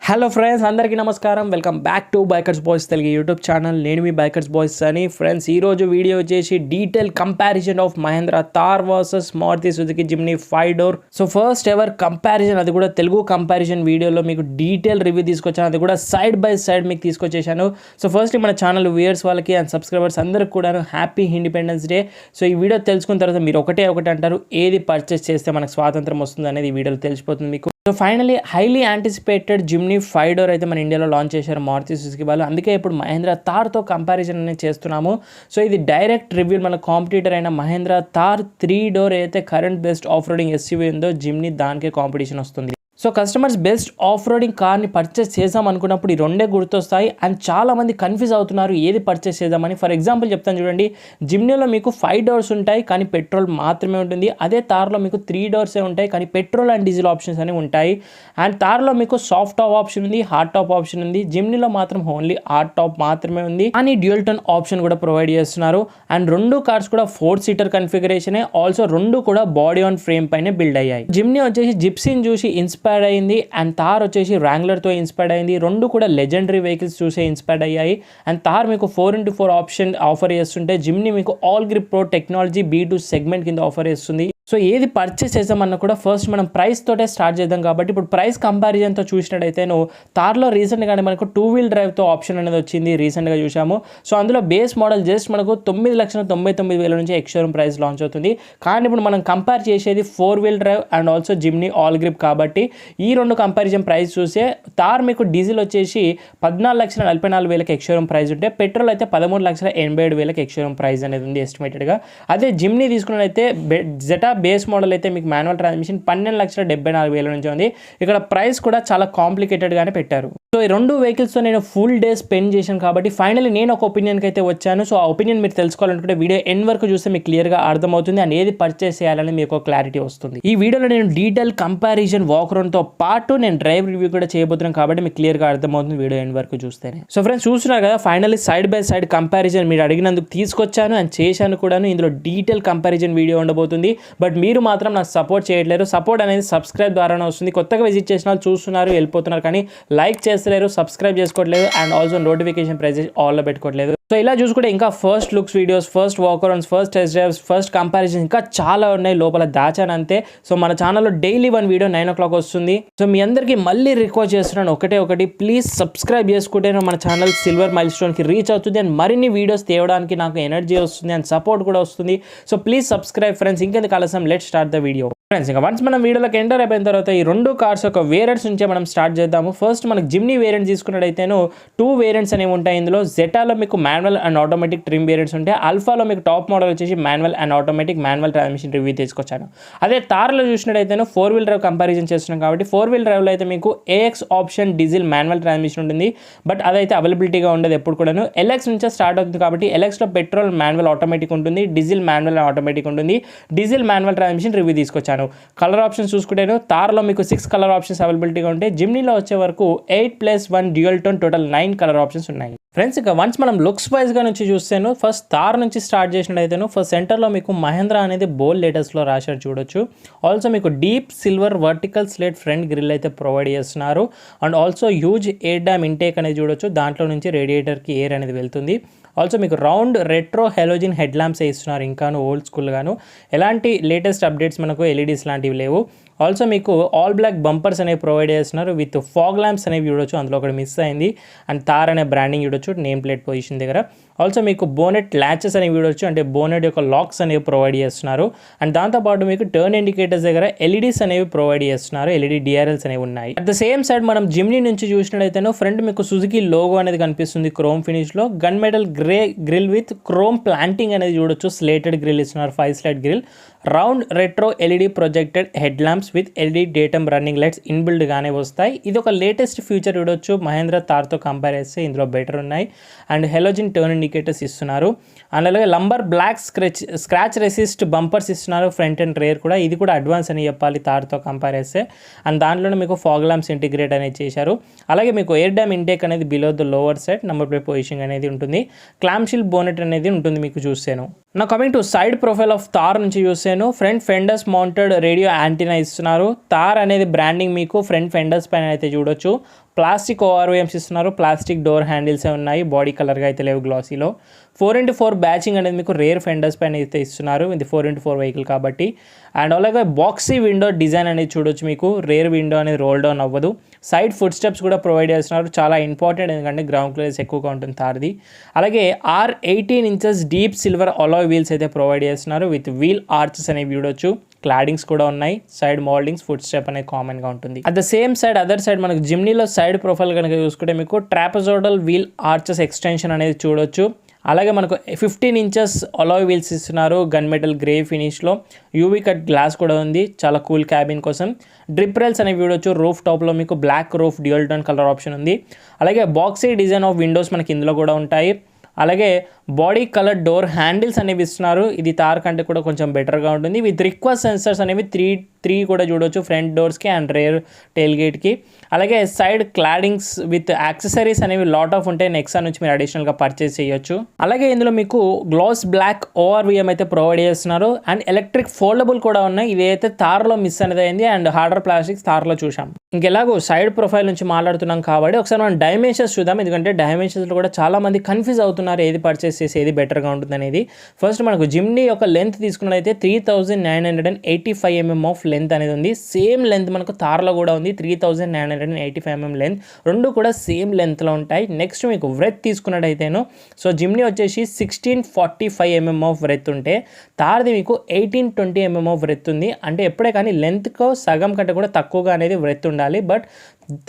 Hello friends, అందరికీ నమస్కారం. Welcome back to bikers boys Telugu YouTube channel. నేను మీ బైకర్స్ బాయ్స్ అని. ఫ్రెండ్స్, ఈరోజు వీడియో వచ్చేసి detail comparison of Mahindra Thar versus Maruti Suzuki Jimny 5 door. So first ever comparison, అది కూడా తెలుగు కంపారిజన్ వీడియోలో మీకు డీటెయిల్ రివ్యూ తీసుకొచ్చాను. అది కూడా సైడ్ బై సైడ్ మీకు తీసుకొచ్చేసాను. సో ఫస్ట్ మన ఛానల్ వ్యూయర్స్ వాళ్ళకి అండ్ సబ్స్క్రైబర్స్ అందరికి కూడా హ్యాపీ ఇండిపెండెన్స్ డే. సో ఈ వీడియో తెలుసుకున్న తర్వాత మీరు ఒకటే అంటారు, ఏది పర్చేస్ చేస్తే మనకు స్వాతంత్రం వస్తుంది అనేది ఈ వీడియోలో తెలిసిపోతుంది మీకు. So finally highly anticipated Jimny 5 door అయితే మన ఇండియాలో లాంచ్ చేశారు మారుతి సుజుకి వాళ్ళు. అందుకే ఇప్పుడు మహేంద్ర థార్తో కంపారిజన్ అనేది చేస్తున్నాము. సో ఇది డైరెక్ట్ రివ్యూ. మన కాంపిటీటర్ అయిన మహేంద్ర థార్ 3 డోర్ అయితే current best off roading SUV ఉందో జిమ్నీ దానికే కాంపిటీషన్ వస్తుంది. So customers best off roading కార్ని పర్చేస్ చేద్దాం అనుకున్నప్పుడు ఈ రెండే గుర్తొస్తాయి. అండ్ చాలామంది కన్ఫ్యూజ్ అవుతున్నారు ఏది పర్చేస్ చేద్దామని. ఫర్ ఎగ్జాంపుల్ చెప్తాను చూడండి, జిమ్నీలో మీకు 5 డోర్స్ ఉంటాయి కానీ పెట్రోల్ మాత్రమే ఉంటుంది. అదే థార్లో మీకు 3 డోర్సే ఉంటాయి కానీ పెట్రోల్ అండ్ డీజిల్ ఆప్షన్స్ అనేవి ఉంటాయి. అండ్ థార్లో మీకు సాఫ్ట్ టాప్ ఆప్షన్ ఉంది, హార్డ్ టాప్ ఆప్షన్ ఉంది. జిమ్నీలో మాత్రం ఓన్లీ హార్డ్ టాప్ మాత్రమే ఉంది కానీ డ్యూయల్ టోన్ ఆప్షన్ కూడా ప్రొవైడ్ చేస్తున్నారు. అండ్ రెండు కార్స్ కూడా 4 సీటర్ కన్ఫిగరేషనే. ఆల్సో రెండు కూడా బాడీ ఆన్ ఫ్రేమ్ పైన బిల్డ్ అయ్యాయి. జిమ్నీ వచ్చేసి జిప్సీని చూసి ఇన్స్పైర్ అయింది అండ్ థార్ వచ్చేసి వ్రాంగ్లర్తో ఇన్స్పైర్డ్ అయింది. రెండు కూడా లెజెండరీ వెహికల్స్ చూసే ఇన్స్పైర్డ్ అయ్యాయి. అండ్ థార్ మీకు 4x4 ఆప్షన్ ఆఫర్ చేస్తుంటే జిమ్నీ మీకు all grip pro technology B2 segment కింద ఆఫర్ చేస్తుంది. సో ఏది పర్చేస్ చేద్దామన్నా కూడా ఫస్ట్ మనం ప్రైస్ తోటే స్టార్ట్ చేద్దాం. కాబట్టి ఇప్పుడు ప్రైస్ కంపారిజన్తో చూసినట్టయితే థార్లో రీసెంట్గానే మనకు 2 వీల్ డ్రైవ్తో ఆప్షన్ అనేది వచ్చింది, రీసెంట్గా చూసాము. సో అందులో బేస్ మోడల్ జస్ట్ మనకు 9,99,000 నుంచి ఎక్స్షోరూమ్ ప్రైస్ లాంచ్ అవుతుంది. కానీ ఇప్పుడు మనం కంపేర్ చేసేది 4 wheel drive and also Jimny all grip కాబట్టి ఈ రెండు కంపారిజన్ ప్రైస్ చూసే థార్ మీకు డీజిల్ వచ్చేసి 14,44,000 ఎక్స్షోరూమ్ ప్రైస్ ఉంటే పెట్రోల్ అయితే 13,87,000 ఎక్స్షోరూమ్ ప్రైస్ అనేది ఉంది ఎస్టిమేటెడ్గా. అదే జిమ్నీ తీసుకున్నట్లయితే జెటా బేస్ మోడల్ అయితే మీకు మాన్యువల్ ట్రాన్స్మిషన్ 12,74,000 నుంచి ఉంది. ఇక్కడ ప్రైస్ కూడా చాలా కాంప్లికేటెడ్గానే పెట్టారు. సో ఈ రెండు వెహికల్స్తో నేను ఫుల్ డే స్పెండ్ చేశాను కాబట్టి ఫైనల్లీ నేను ఒక ఒపీనియన్కి అయితే వచ్చాను. సో ఆ ఒపీనియన్ మీరు తెలుసుకోవాలనుకుంటే వీడియో ఎండ్ వరకు చూస్తే మీకు క్లియర్గా అర్థమవుతుంది అండ్ ఏది పర్చేస్ చేయాలని మీకు క్లారిటీ వస్తుంది. ఈ వీడియోలో నేను డీటెయిల్ కంపారిజన్ వాక్ రౌండ్తో పాటు నేను డ్రైవ్ రివ్యూ కూడా చేయబోతున్నాను కాబట్టి మీకు క్లియర్గా అర్థమవుతుంది వీడియో ఎండ్ వరకు చూస్తేనే. సో ఫ్రెండ్స్, చూస్తున్నారు కదా, finally side by side comparison మీరు అడిగినందుకు తీసుకొచ్చాను అండ్ చేశాను కూడాను. ఇందులో డీటెయిల్ కంపారిజన్ వీడియో ఉండబోతుంది. బట్ మీరు మాత్రం నాకు సపోర్ట్ చేయట్లేరు. సపోర్ట్ అనేది సబ్స్క్రైబ్ ద్వారానే వస్తుంది. కొత్తగా విజిట్ చేసిన వాళ్ళు చూస్తున్నారు, వెళ్ళిపోతున్నారు కానీ లైక్ చేస్తలేరు, సబ్స్క్రైబ్ చేసుకోవట్లేదు అండ్ ఆల్సో నోటిఫికేషన్ ప్రెస్ ఆల్లో పెట్టుకోవట్లేదు. సో ఇలా చూసుకుంటే ఇంకా first looks videos, first walk arounds, first test drives, first comparison ఇంకా చాలా ఉన్నాయి లోపల దాచాను అంతే. సో మన ఛానల్లో డైలీ 1 వీడియో 9 o'clock వస్తుంది. సో మీ అందరికీ మళ్ళీ రిక్వెస్ట్ చేస్తున్నాను ఒకటి, ప్లీజ్ సబ్స్క్రైబ్ చేసుకుంటే మన ఛానల్ సిల్వర్ మైల్ స్టోన్కి రీచ్ అవుతుంది అండ్ మరిన్ని వీడియోస్ తేవడానికి నాకు ఎనర్జీ వస్తుంది అండ్ సపోర్ట్ కూడా వస్తుంది. So please subscribe friends. ఇంకెందుకు ఆలస్యం, let's start the video. Friends, ఇంకా వన్స్ మనం వీడియోలోకి ఎంటర్ అయిపోయిన తర్వాత ఈ రెండు కార్స్ యొక్క వేరియంట్స్ నుంచే మనం స్టార్ట్ చేద్దాము. ఫస్ట్ మనకు జిమ్నీ వేరియంట్ తీసుకున్నట్టయితేను 2 వేరియంట్స్ అనేవి ఉంటాయి. ఇందులో జెటాలో మీకు manual and automatic trim variants ఉంటాయి. ఆల్ఫాలో మీకు టాప్ మోడల్ వచ్చేసి manual and automatic manual transmission review తీసుకొచ్చాను. అదే థార్లో చూసినట్టయితేను 4 వీల్ డ్రైవ్ కంపారిజన్ చేస్తున్నాం కాబట్టి 4 వీల్ డ్రైవ్లో అయితే మీకు AX option diesel manual transmission ఉంటుంది. బట్ అదైతే అవైలబిలిటీగా ఉండదు ఎప్పుడు కూడాను. LX నుంచే స్టార్ట్ అవుతుంది కాబట్టి LXలో పెట్రోల్ మాన్యువల్ ఆటోమేటిక్ ఉంటుంది, డీజిల్ మాన్యువల్ ఆటోమేటిక్ ఉంటుంది. డీజిల్ మాన్యువల్ ట్రాన్స్మిషన్ రివ్యూ తీసుకొచ్చాను. కలర్ ఆప్షన్స్ చూసుకుంటే థార్లో మీకు 6 కలర్ ఆప్షన్స్ అవైలబిలిటీగా ఉంటాయి. జిమ్నీలో వచ్చే వరకు 8+1 dual tone total 9 colour options ఉన్నాయి. ఫ్రెండ్స్, ఇక వన్స్ మనం లుక్స్ వైజ్గా నుంచి చూస్తేను ఫస్ట్ థార్ నుంచి స్టార్ట్ చేసినట్టయితేను ఫస్ట్ సెంటర్లో మీకు మహేంద్ర అనేది బోల్ లేటెస్ట్లో రాశారు చూడొచ్చు. ఆల్సో మీకు deep silver vertical slate front grille అయితే ప్రొవైడ్ చేస్తున్నారు and also huge air dam intake అనేది చూడొచ్చు. దాంట్లో నుంచి రేడియేటర్కి ఎయిర్ అనేది వెళ్తుంది. ఆల్సో మీకు round retro halogen head lamps ఇస్తున్నారు, ఇంకాను ఓల్డ్ స్కూల్ గాను. ఎలాంటి లేటెస్ట్ అప్డేట్స్ మనకు ఎల్ఈడీస్ లాంటివి లేవు. ఆల్సో మీకు ఆల్ బ్లాక్ బంపర్స్ అనేవి ప్రొవైడ్ చేస్తున్నారు విత్ ఫాగ్ ల్యాంప్స్ అనేవి చూడొచ్చు. అందులో ఒకటి మిస్ అయింది అండ్ థార్ అనే బ్రాండింగ్ చూడొచ్చు నేమ్ ప్లేట్ పొజిషన్ దగ్గర. ఆల్సో మీకు బోనెట్ ల్యాచెస్ అనేవి చూడొచ్చు, అంటే బోనెట్ యొక్క లాక్స్ అనేవి ప్రొవైడ్ చేస్తున్నారు. అండ్ దాంతోపాటు మీకు టర్న్ ఇండికేటర్స్ దగ్గర ఎల్ఈడీస్ అనేవి ప్రొవైడ్ చేస్తున్నారు, ఎల్ఈడీ DRLs అనేవి ఉన్నాయి. అట్ ద సేమ్ సైడ్ మనం జిమ్నీ నుంచి చూసినట్టయితే ఫ్రంట్ మీకు సుజుకి లోగో అనేది కనిపిస్తుంది క్రోమ్ ఫినిష్లో. Gun metal grey grille with chrome plating అనేది చూడొచ్చు. స్లేటెడ్ గ్రిల్ ఇస్తున్నారు, 5 slide grille. Round retro LED projected head lamps with LED daytime running lights inbuilt గానే వస్తాయి. ఇది ఒక లేటెస్ట్ ఫీచర్ చూడొచ్చు. మహేంద్ర థార్తో కంపేర్ చేస్తే ఇందులో బెటర్ ఉన్నాయి. అండ్ హెలోజిన్ టర్న్ ఇండికేటర్స్ ఇస్తున్నారు. అండ్ అలాగే lumber black scratch resist bumpers ఇస్తున్నారు ఫ్రంట్ అండ్ రేర్ కూడా. ఇది కూడా అడ్వాన్స్ అని చెప్పాలి థార్తో కంపేర్ చేస్తే. అండ్ దాంట్లోనే మీకు ఫాగ్ ల్యాంప్స్ ఇంటిగ్రేట్ అనేది చేశారు. అలాగే మీకు ఎయిర్ డ్యామ్ ఇంటేక్ అనేది below the lower side number plate position అనేది ఉంటుంది. క్లామ్ షీల్ బోనెట్ అనేది ఉంటుంది మీకు చూస్తేను. నా coming to side profile of Thar నుంచి చూసాను. Front fenders mounted radio antenna ఇస్తున్నారు. థార్ అనేది బ్రాండింగ్ మీకు ఫ్రంట్ ఫెండర్స్ పైన అయితే చూడొచ్చు. ప్లాస్టిక్ ఓఆర్ఓఎమ్స్ ఇస్తున్నారు. ప్లాస్టిక్ డోర్ హ్యాండిల్సే ఉన్నాయి, బాడీ కలర్గా అయితే లేవు గ్లాసీలో. 4x4 బ్యాచింగ్ అనేది మీకు రేర్ ఫెండర్స్ పైన అయితే ఇస్తున్నారు, ఇది 4x4 వెహికల్ కాబట్టి. అండ్ అలాగే బాక్సీ విండో డిజైన్ అనేది చూడొచ్చు, మీకు రేర్ విండో అనేది రోల్ డౌన్ అవ్వదు. సైడ్ ఫుట్ స్టెప్స్ కూడా ప్రొవైడ్ చేస్తున్నారు, చాలా ఇంపార్టెంట్ ఎందుకంటే గ్రౌండ్ క్లియరెన్స్ ఎక్కువగా ఉంటుంది థార్ది. అలాగే 18 inches deep silver alloy wheels అయితే ప్రొవైడ్ చేస్తున్నారు, విత్ వీల్ ఆర్చెస్ అనేవి చూడొచ్చు. క్లాడింగ్స్ కూడా ఉన్నాయి, సైడ్ మోల్డింగ్స్, ఫుట్ స్టెప్ అనేది కామన్గా ఉంటుంది. At the same side other side మనకు జిమ్నీలో సైడ్ ప్రొఫైల్ కనుక చూసుకుంటే మీకు ట్రాపజోడల్ వీల్ ఆర్చెస్ ఎక్స్టెన్షన్ అనేది చూడొచ్చు. అలాగే మనకు 15 ఇంచెస్ అలాయ్ వీల్స్ ఇస్తున్నారు, గన్ మెటల్ గ్రే ఫినిష్లో. యూవీ కట్ గ్లాస్ కూడా ఉంది, చాలా కూల్ క్యాబిన్ కోసం. డ్రిప్ రైల్స్ అనేవి చూడొచ్చు. రూఫ్ టాప్లో మీకు black roof dual tone colour option ఉంది. అలాగే బాక్సీ డిజైన్ ఆఫ్ విండోస్ మనకి ఇందులో కూడా ఉంటాయి. అలాగే బాడీ కలర్ డోర్ హ్యాండిల్స్ అనేవి ఇస్తున్నారు, ఇది థార్ కంటే కూడా కొంచెం బెటర్గా ఉంటుంది. విత్ రిక్వెస్ట్ సెన్సర్స్ అనేవి త్రీ కూడా చూడవచ్చు, ఫ్రంట్ డోర్స్కి అండ్ రేర్ టెయిల్ గేట్కి. అలాగే సైడ్ క్లాడింగ్స్ విత్ యాక్సెసరీస్ అనేవి లాట్ ఆఫ్ ఉంటాయి, నెక్సా నుంచి మీరు అడిషనల్గా పర్చేస్ చేయొచ్చు. అలాగే ఇందులో మీకు గ్లాస్ బ్లాక్ ఓఆర్విఎం అయితే ప్రొవైడ్ చేస్తున్నారు. అండ్ ఎలక్ట్రిక్ ఫోల్డబుల్ కూడా ఉన్నాయి, ఇదైతే థార్లో మిస్ అనేది అయింది. అండ్ హార్డర్ ప్లాస్టిక్స్ థార్లో చూసాం. ఇంకెలాగో సైడ్ ప్రొఫైల్ నుంచి మాట్లాడుతున్నాం కాబట్టి ఒకసారి మనం డైమెన్షన్స్ చూద్దాం, ఎందుకంటే డైమెన్షన్స్లో కూడా చాలామంది కన్ఫ్యూజ్ అవుతున్నారు ఏది పర్చేస్ చేసి ఏది బెటర్గా ఉంటుంది అనేది. ఫస్ట్ మనకు జిమ్నీ యొక్క లెంత్ తీసుకున్నట్లయితే 3985 mm ఆఫ్ లెంత్ అనేది ఉంది. సేమ్ లెంత్ మనకు థార్లో కూడా ఉంది, 3985 mm లెంత్, రెండు కూడా సేమ్ లెంత్లో ఉంటాయి. నెక్స్ట్ మీకు వ్రెత్ తీసుకున్నట్టయితేను, సో జిమ్నీ వచ్చేసి 1645 mm ఆఫ్ వ్రెత్ ఉంటే థార్ది మీకు 1820 mm ఆఫ్ వ్రెత్ ఉంది. అంటే ఎప్పుడే కానీ లెంత్కో సగం కంటే కూడా తక్కువగా అనేది వ్రెత్ ఉండాలి. బట్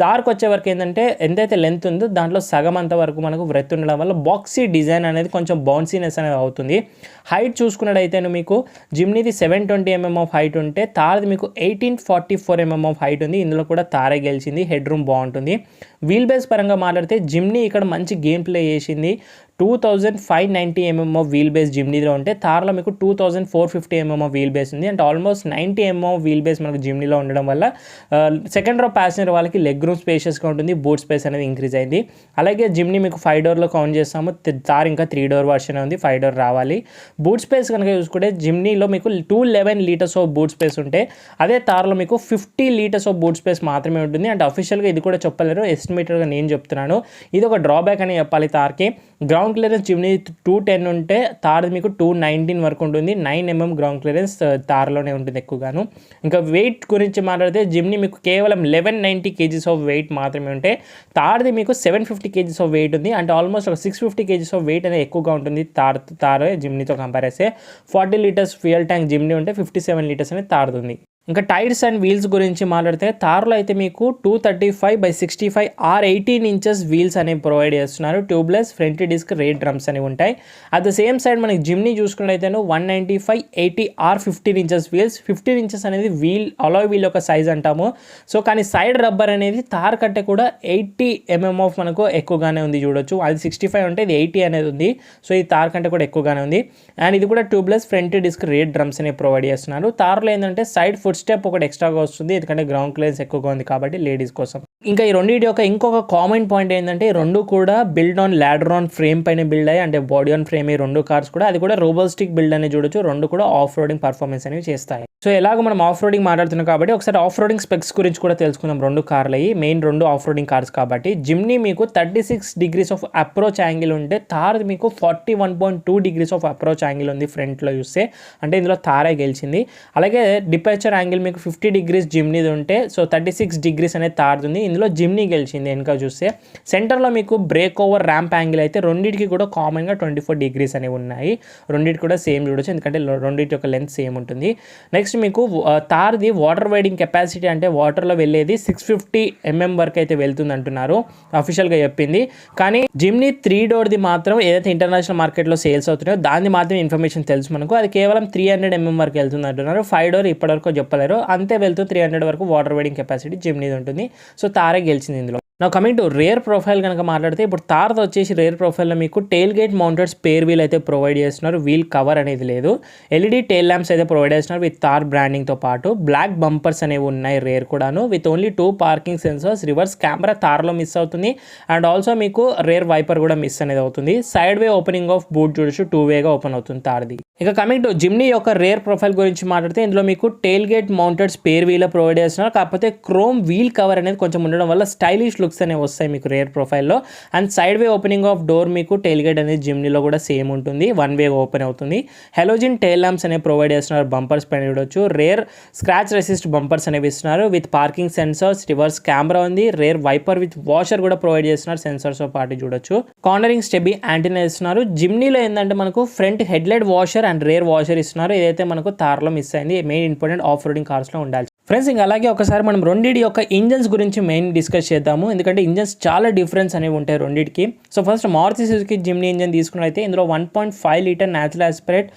థార్కి వచ్చే వరకు ఏంటంటే ఎంతైతే లెంత్ ఉందో దాంట్లో సగం అంత వరకు మనకు వ్రెత్ ఉండడం వల్ల బాక్సీ డిజైన్ అనేది కొంచెం బౌన్సీనెస్ అనేది అవుతుంది. హైట్ చూసుకున్నట్టయితేను మీకు జిమ్నీది 720 mm ఆఫ్ హైట్ ఉంటే థార్ది మీకు 1844 mm ఆఫ్ హైట్ ఉంది. ఇందులో కూడా థారే గెలిచింది, హెడ్ రూమ్ బాగుంటుంది. వీల్ బేస్ పరంగా మాట్లాడితే జిమ్నీ ఇక్కడ మంచి గేమ్ ప్లే చేసింది. 2590 mm ఆఫ్ వీల్ బేస్ జిమ్నీలో ఉంటే థార్లో మీకు 2450 mm ఆఫ్ వీల్ బేస్ ఉంది. అంటే almost 90 mm of wheel base మనకు జిమ్నీలో ఉండడం వల్ల సెకండ్ రో ప్యాసింజర్ వాళ్ళకి లెగ్ రూమ్ స్పేషియస్గా ఉంటుంది, బూట్ స్పేస్ అనేది ఇంక్రీజ్ అయింది. అలాగే జిమ్నీ మీకు 5 డోర్లో కౌంట్ చేస్తాము, థార్ ఇంకా 3 డోర్ వర్షన్ ఉంది, 5 డోర్ రావాలి. బూట్ స్పేస్ కనుక చూసుకుంటే జిమ్నీలో మీకు 211 లీటర్స్ ఆఫ్ బూట్ స్పేస్ ఉంటే అదే థార్లో మీకు 50 లీటర్స్ ఆఫ్ బూట్ స్పేస్ మాత్రమే ఉంటుంది. అంటే అఫీషియల్గా ఇది కూడా చెప్పలేరు, ఎస్టిమేటెడ్గా నేను చెప్తున్నాను. ఇది ఒక డ్రాబ్యాక్ అని చెప్పాలి థార్కి. గ్రౌండ్ క్లియరెన్స్ జిమ్నీ 210 ఉంటే థార్ మీకు 219 వరకు ఉంటుంది. 9 mm గ్రౌండ్ క్లియరెన్స్ థార్లోనే ఉంటుంది ఎక్కువగాను. ఇంకా వెయిట్ గురించి మాట్లాడితే జిమ్నీ మీకు కేవలం 1190 kgs ఆఫ్ వెయిట్ మాత్రమే ఉంటే థార్ది మీకు 750 kgs ఆఫ్ వెయిట్ ఉంది. అంటే ఆల్మోస్ట్ ఒక 650 kgs ఆఫ్ వెయిట్ అనేది ఎక్కువగా ఉంటుంది థార్ జిమ్నీతో కంపేర్ చేస్తే. 40 లీటర్స్ ఫ్యూయల్ ట్యాంక్ జిమ్నీ ఉంటే 57 లీటర్స్ అనేది థార్ది ఉంది. ఇంకా టైర్స్ అండ్ వీల్స్ గురించి మాట్లాడితే థార్లో అయితే మీకు 235/65 18 ఇంచెస్ వీల్స్ అనేవి ప్రొవైడ్ చేస్తున్నారు. Tubeless front disc rear drums అనేవి ఉంటాయి. అట్ ద సేమ్ సైడ్ మనకి జిమ్నీ చూసుకున్నట్లయితే 195/80 15 ఇంచెస్ వీల్స్. 15 ఇంచెస్ అనేది వీల్ అలాయ్ వీల్ యొక్క సైజ్ అంటాము. సో కానీ సైడ్ రబ్బర్ అనేది థార్ కంటే కూడా 80 mm ఆఫ్ మనకు ఎక్కువగానే ఉంది చూడొచ్చు. అది 65 ఉంటే ఇది 80 అనేది ఉంది. సో ఇది థార్ కంటే కూడా ఎక్కువగానే ఉంది. అండ్ ఇది కూడా tubeless front disc rear drums అనేవి ప్రొవైడ్ చేస్తున్నారు. థార్లో ఏంటంటే సైడ్ ఫుట్ స్టెప్ ఒకటి ఎక్స్ట్రాగా వస్తుంది, ఎందుకంటే గ్రౌండ్ క్లియరెన్స్ ఎక్కువగా ఉంది కాబట్టి లేడీస్ కోసం. ఇంకా ఈ రెండింటి యొక్క ఇంకొక కామన్ పాయింట్ ఏంటంటే ఈ రెండు కూడా build on ladder on frame పైన బిల్డ్ అయ్యి, అంటే బాడీ ఆన్ ఫ్రేమ్ ఈ రెండు కార్స్ కూడా, అది కూడా రోబోస్టిక్ బిల్డ్ అనేది చూడొచ్చు. రెండు కూడా ఆఫ్ రోడింగ్ పర్ఫార్మెన్స్ అనేవి చేస్తాయి. సో ఎలాగో మనం ఆఫ్ రోడింగ్ మాట్లాడుతున్నాం కాబట్టి ఒకసారి ఆఫ్ రోడింగ్ స్పెక్స్ గురించి కూడా తెలుసుకుందాం. రెండు కార్లు అయ్యి మెయిన్ రెండు ఆఫ్ రోడింగ్ కార్స్ కాబట్టి జిమ్నీ మీకు 36 degrees ఆఫ్ అప్రోచ్ యాంగిల్ ఉంటే థార్ మీకు 41.2 degrees ఆఫ్ అప్రోచ్ యాంగిల్ ఉంది ఫ్రంట్లో చూస్తే. అంటే ఇందులో థారే గెలిచింది. అలాగే డిపార్చర్ యాంగిల్ మీకు 50 degrees జిమ్నీది ఉంటే సో 36 degrees అనేది థార్ది ఉంది. ఇందులో జిమ్నీ గెలిచింది వెనుక చూస్తే. సెంటర్లో మీకు బ్రేక్ ఓవర్ ర్యాంప్ యాంగిల్ అయితే రెండింటికి కూడా కామన్గా 24 degrees అనేవి ఉన్నాయి. రెండింటి కూడా సేమ్ చూడొచ్చు, ఎందుకంటే రెండింటి యొక్క లెంత్ సేమ్ ఉంటుంది. నెక్స్ట్ మీకు థార్ది వాటర్ వైడింగ్ కెపాసిటీ అంటే వాటర్లో వెళ్ళేది 650 mm వరకు అయితే వెళ్తుంది అంటున్నారు, అఫీషియల్గా చెప్పింది. కానీ జిమ్నీ 3 డోర్ది మాత్రం ఏదైతే ఇంటర్నేషనల్ మార్కెట్లో సేల్స్ అవుతున్నాయో దాన్ని మాత్రం ఇన్ఫర్మేషన్ తెలుసు మనకు, అది కేవలం 300 mm వరకు వెళ్తుంది అంటున్నారు. 5 డోర్ ఇప్పటివరకు చెప్పలేరు, అంతే వెళ్తూ 300 వరకు వాటర్ వైడింగ్ కెపాసిటీ జిమ్నీది ఉంటుంది. సో థారే గెలిచింది ఇందులో. నా కమింగ్ టు రేర్ ప్రొఫైల్ కనుక మాట్లాడితే ఇప్పుడు తార్ది వచ్చేసి రేర్ ప్రొఫైల్లో మీకు tail gate mounted spare wheel అయితే ప్రొవైడ్ చేస్తున్నారు. వీల్ కవర్ అనేది లేదు. ఎల్ఈడి టెయిల్ ల్యాంప్స్ అయితే ప్రొవైడ్ చేస్తున్నారు విత్ తార్ బ్రాండింగ్తో పాటు. బ్లాక్ బంపర్స్ అనేవి ఉన్నాయి రేర్ కూడాను with only 2 parking sensors. Reverse camera తార్లో మిస్ అవుతుంది అండ్ ఆల్సో మీకు రేర్ వైపర్ కూడా మిస్ అనేది అవుతుంది. Side way opening of boot చూడొచ్చు, 2 వేగా ఓపెన్ అవుతుంది తార్ది. ఇక కమింగ్ టు జిమ్నీ యొక్క రేర్ ప్రొఫైల్ గురించి మాట్లాడితే ఇందులో మీకు tail gate mounted spare wheel provide చేస్తున్నారు. కాకపోతే క్రోమ్ వీల్ కవర్ అనేది కొంచెం ఉండడం వల్ల స్టైలిష్ లుక్స్ అనేవి వస్తాయి మీకు రేర్ ప్రొఫైల్లో. And side way opening of door మీకు టెయిల్ గేట్ అనేది జిమ్నీలో కూడా సేమ్ ఉంటుంది, 1 వే ఓపెన్ అవుతుంది. హెలోజిన్ టెయిల్ ల్యాంప్స్ అనేవి ప్రొవైడ్ చేస్తున్నారు. బంపర్స్ పైన చూడొచ్చు. రేర్ స్క్రాచ్ రెసిస్ట్ బంపర్స్ అనేవి ఇస్తున్నారు with parking sensors. Reverse camera ఉంది. రేర్ వైపర్ విత్ వాషర్ కూడా ప్రొవైడ్ చేస్తున్నారు సెన్సర్స్తో పాటు చూడొచ్చు. కార్నరింగ్ స్టెబీ యాంటీనా ఇస్తున్నారు. జిమ్నీలో ఏంటంటే మనకు front headlight washer and rare washer ఇస్తున్నారు. ఇదైతే మనకు తార్లో మిస్ అయింది. మెయిన్ ఇంపార్టెంట్ ఆఫ్ రోడింగ్ కార్స్లో ఉండాలి ఫ్రెండ్స్. ఇంకా అలాగే ఒకసారి మనం రెండిటి యొక్క ఇంజన్స్ గురించి మెయిన్ డిస్కస్ చేద్దాము, ఎందుకంటే ఇంజన్స్ చాలా డిఫరెన్స్ అనేవి ఉంటాయి రెండింటికి. So first Maruti Suzuki Jimny engine తీసుకున్నట్లయితే ఇందులో 1.5 litre natural aspirate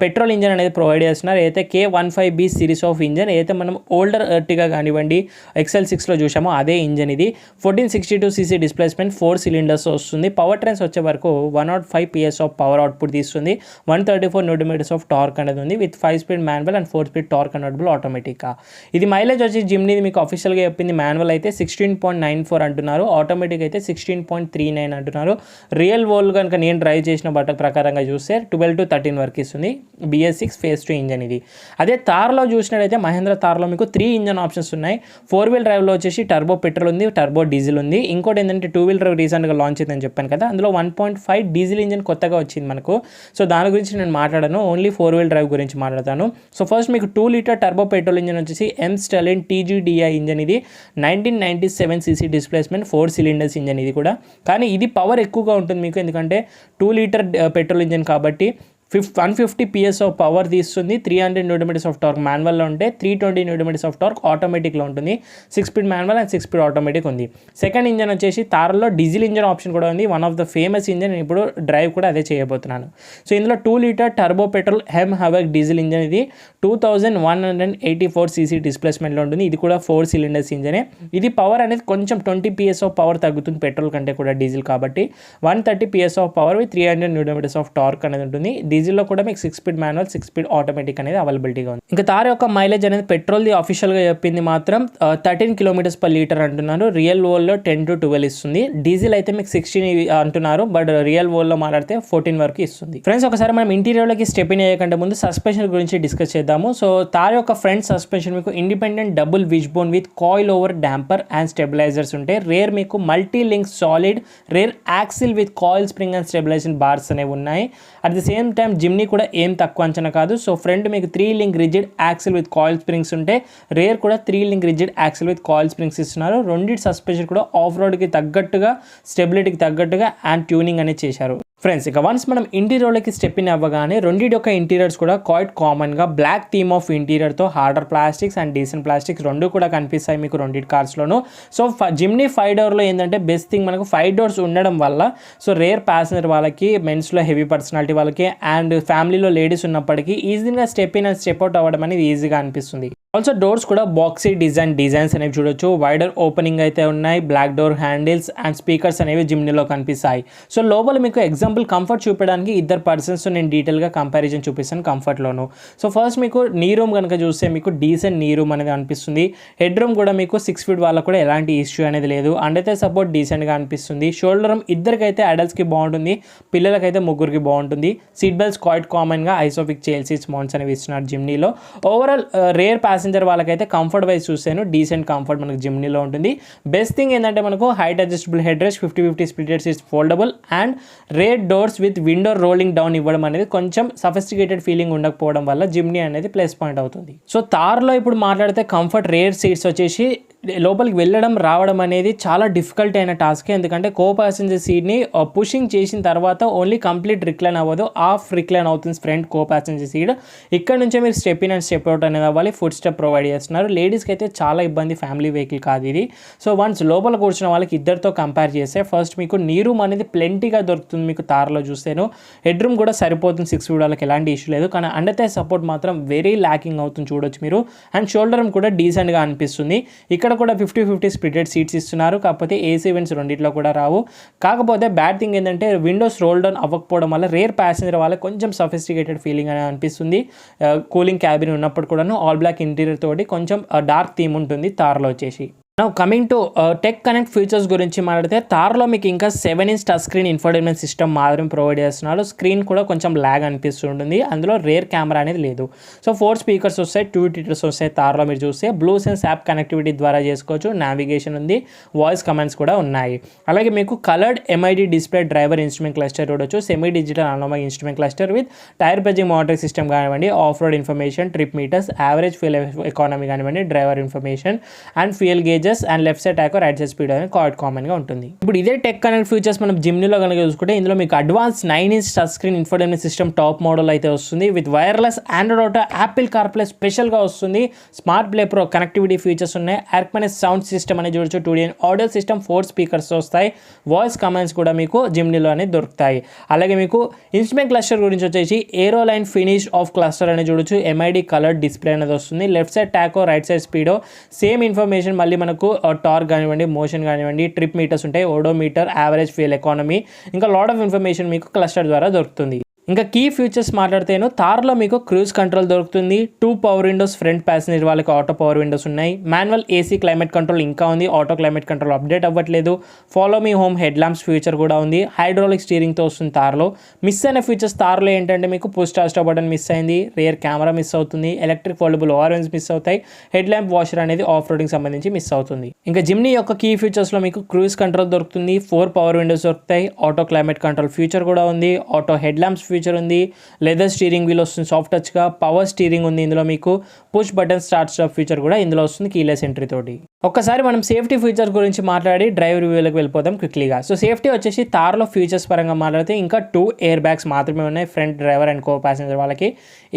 petrol engine అనేది ప్రొవైడ్ చేస్తున్నారు. అయితే K15B సిరీస్ ఆఫ్ ఇంజన్ ఏదైతే మనం ఓల్డర్ ఎర్టిగా కానివ్వండి XL6లో చూసామో అదే ఇంజన్ ఇది. 1462cc డిస్ప్లేస్మెంట్, 4 సిలిండర్స్ వస్తుంది. పవర్ ట్రైన్స్ వచ్చే వరకు 105 PS ఆఫ్ పవర్ అవుట్పుట్ తీస్తుంది. 134 Nm ఆఫ్ టార్క్ అనేది ఉంది with 5 speed manual and 4 speed torque convertible ఆటోమేటిక్గా. ఇది మైలేజ్ వచ్చి జిమ్నీ మీకు అఫీషియల్గా చెప్పింది మాన్యువల్ అయితే 16.94 అంటున్నారు, ఆటోమేటిక్ అయితే 16.39 అంటున్నారు. రియల్ వరల్డ్ కనుక నేను డ్రైవ్ చేసిన ప్రకారంగా చూస్తే 12 to 13 వరకు ఇస్తుంది. BS6 phase 2 ఇంజన్ ఇది. అదే తార్లో చూసినట్టయితే మహేంద్ర తార్లో మీకు 3 ఇంజన్ ఆప్షన్స్ ఉన్నాయి. 4 వీల్ డ్రైవ్లో వచ్చేసి టర్బో పెట్రోల్ ఉంది, టర్బో డీజిల్ ఉంది. ఇంకోటి ఏంటంటే 2 వీల్ డ్రైవ్ రీసెంట్గా లాంచ్ అయిందని చెప్పాను కదా, అందులో 1.5 డీజిల్ ఇంజన్ కొత్తగా వచ్చింది మనకు. సో దాని గురించి నేను మాట్లాడాను, ఓన్లీ 4 వీల్ డ్రైవ్ గురించి మాట్లాడతాను. సో ఫస్ట్ మీకు 2 లీటర్ టర్బో పెట్రోల్ ఇంజన్ వచ్చేసి Stallion TGDI ఇంజన్ ఇది. 1997cc డిస్ప్లేస్మెంట్, 4 సిలిండర్స్ ఇంజన్ ఇది కూడా. కానీ ఇది పవర్ ఎక్కువగా ఉంటుంది మీకు, ఎందుకంటే 2 లీటర్ పెట్రోల్ ఇంజన్ కాబట్టి 150 PS ఆఫ్ పవర్ తీస్తుంది. 300 Nm ఆఫ్ టార్క్ మాన్యువల్లో ఉంటే 320 Nm ఆఫ్ టార్క్ ఆటోమేటిక్లో ఉంటుంది. 6 speed manual and 6 speed automatic ఉంది. సెకండ్ ఇంజన్ వచ్చేసి తార్లో డీజిల్ ఇంజన్ ఆప్షన్ కూడా ఉంది. One of the famous engine, నేను ఇప్పుడు డ్రైవ్ కూడా అదే చేయబోతున్నాను. సో ఇందులో 2 litre turbo petrol mHawk diesel engine ఇది. 2184cc డిస్ప్లేస్మెంట్లో ఉంటుంది. ఇది కూడా 4 సిలిండర్స్ ఇంజనే. ఇది పవర్ అనేది కొంచెం 20 PS ఆఫ్ పవర్ తగ్గుతుంది పెట్రోల్ కంటే కూడా డీజిల్ కాబట్టి. 130 PS of power with 300 Nm of torque అనేది ఉంటుంది. డీజిల్లో కూడా మీకు 6 స్పీడ్ మాన్యువల్, 6 స్పీడ్ ఆటోమేటిక్ అనేది అవైలబిలిటీగా ఉంది. ఇంకా తార్ యొక్క మైలేజ్ అనేది పెట్రోల్ది అఫీషియల్గా చెప్పింది మాత్రం 13 km/లీటర్ అంటున్నారు. రియల్ వరల్డ్లో 10 to 12 ఇస్తుంది. డీజిల్ అయితే మీకు 16 అంటున్నారు, బట్ రియల్ వరల్డ్లో మాట్లాడితే 14 వరకు ఇస్తుంది. ఫ్రెండ్స్ ఒకసారి మనం ఇంటీరియర్లోకి స్టెప్ ఇన్ అయ్యేకంటే ముందు సస్పెన్షన్ గురించి డిస్కస్ చేద్దాము. సో తార్ యొక్క ఫ్రంట్ సస్పెన్షన్ మీకు independent double wishbone with coil over damper and stabilisers ఉంటాయి. రేర్ మీకు multi link solid rear axle with coil spring and stabilisation bars అనేవి ఉన్నాయి. At the same time Jimny కూడా ఏం తక్కువ అంచనా కాదు. సో ఫ్రంట్ మీకు 3 link rigid axle with coil springs ఉంటే రేర్ కూడా 3 link rigid axle with coil springs ఇస్తున్నారు. రెండింటి సస్పెన్షన్ కూడా ఆఫ్ రోడ్కి తగ్గట్టుగా, స్టెబిలిటీకి తగ్గట్టుగా అండ్ ట్యూనింగ్ అనేది చేశారు. ఫ్రెండ్స్ ఇక వన్స్ మనం ఇంటీరియర్లోకి స్టెప్ ఇన్ అవ్వగానే రెండింటి యొక్క ఇంటీరియర్స్ కూడా క్వైట్ కామన్గా బ్లాక్ థీమ్ ఆఫ్ ఇంటీరియర్తో harder plastics and decent plastics రెండు కూడా కనిపిస్తాయి మీకు రెండింటి కార్స్లోను. సో జిమ్నీ 5 డోర్లో ఏంటంటే బెస్ట్ థింగ్ మనకు 5 డోర్స్ ఉండడం వల్ల సో రేర్ ప్యాసింజర్ వాళ్ళకి, మెన్స్లో హెవీ పర్సనాలిటీ వాళ్ళకి అండ్ ఫ్యామిలీలో లేడీస్ ఉన్నప్పటికీ ఈజీగా step in and step out అవ్వడం అనేది ఈజీగా అనిపిస్తుంది. ఆల్సో డోర్స్ కూడా బాక్సీ డిజైన్స్ అనేవి చూడొచ్చు. వైడర్ ఓపెనింగ్ అయితే ఉన్నాయి. Black door handles and speakers అనేవి జిమ్నీలో కనిపిస్తాయి. సో లోపల మీకు ఎగ్జాంపుల్ కంఫర్ట్ చూపించడానికి 2 పర్సన్స్ నేను డీటెయిల్గా కంపారిజన్ చూపిస్తాను కంఫర్ట్లోను. సో ఫస్ట్ మీకు నీ రూమ్ కనుక చూస్తే మీకు డీసెంట్ నీ రూమ్ అనేది అనిపిస్తుంది. హెడ్ రూమ్ కూడా మీకు 6 ఫీట్ వాళ్ళకు కూడా ఎలాంటి ఇష్యూ అనేది లేదు. అండ్ అయితే సపోర్ట్ డీసెంట్గా అనిపిస్తుంది. షోల్డర్ రూమ్ ఇద్దరికైతే అడల్ట్స్కి బాగుంటుంది, పిల్లలకైతే ముగ్గురికి బాగుంటుంది. సీట్ బెల్ట్స్ క్వైట్ కామన్గా ఐసోఫిక్ చైల్డ్ సీట్స్ మౌంట్స్ అనేవి ఇస్తున్నారు జిమ్నీలో. ఓవరాల్ రేర్ ప్యాసింజర్ వాళ్ళకైతే కంఫర్ట్ వైజ్ చూసాను డీసెంట్ కంఫర్ట్ మనకు జిమ్నీలో ఉంటుంది. బెస్ట్ థింగ్ ఏంటంటే మనకు height adjustable head rest, 50-50 splitted seats foldable and rare doors with window rolling down ఇవ్వడం అనేది కొంచెం సఫిస్టికేటెడ్ ఫీలింగ్ ఉండకపోవడం వల్ల జిమ్నీ అనేది ప్లస్ పాయింట్ అవుతుంది. సో తార్లో ఇప్పుడు మాట్లాడితే కంఫర్ట్ రేర్ సీట్స్ వచ్చేసి లోపలికి వెళ్ళడం రావడం అనేది చాలా డిఫికల్ట్ అయిన టాస్క్. ఎందుకంటే కో ప్యాసింజర్ సీట్ని పుషింగ్ చేసిన తర్వాత ఓన్లీ కంప్లీట్ రిక్లైన్ అవ్వదు, హాఫ్ రిక్లైన్ అవుతుంది ఫ్రంట్ కో ప్యాసింజర్ సీట్. ఇక్కడ నుంచే మీరు step in and step out అనేది అవ్వాలి. ఫుట్ స్టెప్ సీటర్ ప్రొవైడ్ చేస్తున్నారు. లేడీస్కి అయితే చాలా ఇబ్బంది, ఫ్యామిలీ వెహికల్ కాదు ఇది. సో వన్స్ లోపల కూర్చున్న వాళ్ళకి ఇద్దరితో కంపేర్ చేస్తే ఫస్ట్ మీకు నీ రూమ్ అనేది ప్లెంటీగా దొరుకుతుంది. మీకు తార్లో చూస్తేను హెడ్ రూమ్ కూడా సరిపోతుంది 6 ఫీట్ వాళ్ళకి, ఎలాంటి ఇష్యూ లేదు. కానీ అండర్ థై సపోర్ట్ మాత్రం వెరీ ల్యాకింగ్ అవుతుంది చూడొచ్చు మీరు. అండ్ షోల్డర్ కూడా డీసెంట్గా అనిపిస్తుంది. ఇక్కడ కూడా 50-50 స్ప్లిటెడ్ సీట్స్ ఇస్తున్నారు. కాకపోతే ఏసీ వెంట్స్ రెండిట్లో కూడా రావు. కాకపోతే బ్యాడ్ థింగ్ ఏంటంటే విండోస్ రోల్ డౌన్ అవ్వకపోవడం వల్ల రేర్ ప్యాసింజర్ వాళ్ళకి కొంచెం సఫిస్టికేటెడ్ ఫీలింగ్ అని అనిపిస్తుంది. కూలింగ్ క్యాబిన్ ఉన్నప్పుడు కూడాను ఆల్ బ్లాక్ ఇంటీరియర్ తోటి కొంచెం డార్క్ థీమ్ ఉంటుంది తార్లో వచ్చేసి. Now coming to tech connect features గురించి మాట్లాడితే తార్లో మీకు ఇంకా 7-inch touch screen infotainment system మాత్రం ప్రొవైడ్ చేస్తున్నారు. స్క్రీన్ కూడా కొంచెం ల్యాగ్ అనిపిస్తుంటుంది. అందులో రేర్ కెమెరా అనేది లేదు. సో 4 స్పీకర్స్ వస్తాయి, 2 ట్విటర్స్ వస్తాయి. తార్లో మీరు చూస్తే బ్లూ సెన్స్ యాప్ కనెక్టివిటీ ద్వారా చేసుకోవచ్చు. నావిగేషన్ ఉంది, వాయిస్ కమాండ్స్ కూడా ఉన్నాయి. అలాగే మీకు coloured MID display driver instrument cluster చూడొచ్చు. Semi digital analogue instrument cluster with tyre pressure monitoring system కానివ్వండి, off road information, trip meters, average fuel economy కానివ్వండి, driver information and fuel gauges and left side tach, right side speed అనేది కామన్గా ఉంటుంది. ఇప్పుడు ఇదే tech connect features మనం జిమ్నీలో కనుక చూసుకుంటే ఇందులో మీకు advance 9-inch touch screen infotainment system top model అయితే వస్తుంది. With wireless Android auto, Apple CarPlay స్పెషల్గా వస్తుంది. Smart play pro connectivity features ఉన్నాయి. ఆర్క్మనెస్ సౌండ్ సిస్టమ్ అనేది చూడొచ్చు. 2D ఆడియో సిస్టమ్, 4 స్పీకర్స్ వస్తాయి. వాయిస్ కమాండ్స్ కూడా మీకు జిమ్నీలో అనేది దొరుకుతాయి. అలాగే మీకు ఇన్స్ట్రుమెంట్ క్లస్టర్ గురించి వచ్చేసి ఏరో లైన్ ఫినిష్ ఆఫ్ క్లస్టర్ అనేది చూడొచ్చు. ఎంఐడి కలర్ డిస్ప్లే అనేది వస్తుంది. Left side ట్యాకో, right side speedo, same information మళ్ళీ మనకు టార్క్ కానివ్వండి, మోషన్ కానివ్వండి, ట్రిప్ మీటర్స్ ఉంటాయి, ఓడోమీటర్, యావరేజ్ ఫ్యూయల్ ఎకానమీ, ఇంకా లాట్ ఆఫ్ ఇన్ఫర్మేషన్ మీకు క్లస్టర్ ద్వారా దొరుకుతుంది. ఇంకా కీ ఫీచర్స్ మాట్లాడితేను తార్లో మీకు క్రూజ్ కంట్రోల్ దొరుకుతుంది. 2 పవర్ విండోస్, ఫ్రంట్ ప్యాసింజర్ వాళ్ళకి ఆటో పవర్ విండోస్ ఉన్నాయి. మాన్యువల్ ఏసీ క్లైమేట్ కంట్రోల్ ఇంకా ఉంది. ఆటో క్లైమేట్ కంట్రోల్ అప్డేట్ అవ్వట్లేదు. Follow me home head lamps feature కూడా ఉంది. హైడ్రాలిక్ స్టీరింగ్తో వస్తుంది తార్లో. మిస్ అయిన ఫీచర్స్ తార్లో ఏంటంటే మీకు పుష్ స్టార్ట్ బటన్ మిస్ అయింది, రియర్ కెమెరా మిస్ అవుతుంది, ఎలక్ట్రిక్ ఫోల్డబుల్ ఓఆర్ఎన్స్ మిస్ అవుతాయి, హెడ్ ల్యాంప్ వాషర్ అనేది ఆఫ్ రోడింగ్ సంబంధించి మిస్ అవుతుంది. ఇంకా జిమ్నీ యొక్క కీ ఫీచర్స్లో మీకు క్రూజ్ కంట్రోల్ దొరుకుతుంది, 4 పవర్ విండోస్ దొరుకుతాయి, ఆటో క్లైమేట్ కంట్రోల్ ఫీచర్ కూడా ఉంది, ఆటో హెడ్ ల్యాంప్స్ ఫీచర్ ఉంది, లెదర్ స్టీరింగ్ వీల్ వస్తుంది సాఫ్ట్ టచ్గా, పవర్ స్టీరింగ్ ఉంది. ఇందులో మీకు push button start stop feature కూడా ఇందులో వస్తుంది కీలెస్ ఎంట్రీ తోటి. ఒక్కసారి మనం సేఫ్టీ ఫీచర్స్ గురించి మాట్లాడి డ్రైవర్ రివ్యూలోకి వెళ్ళిపోతాం క్విక్లీగా. సో సేఫ్టీ వచ్చేసి తార్లో ఫీచర్స్ పరంగా మాట్లాడితే ఇంకా 2 ఎయిర్ బ్యాగ్స్ మాత్రమే ఉన్నాయి front driver and co passenger వాళ్ళకి.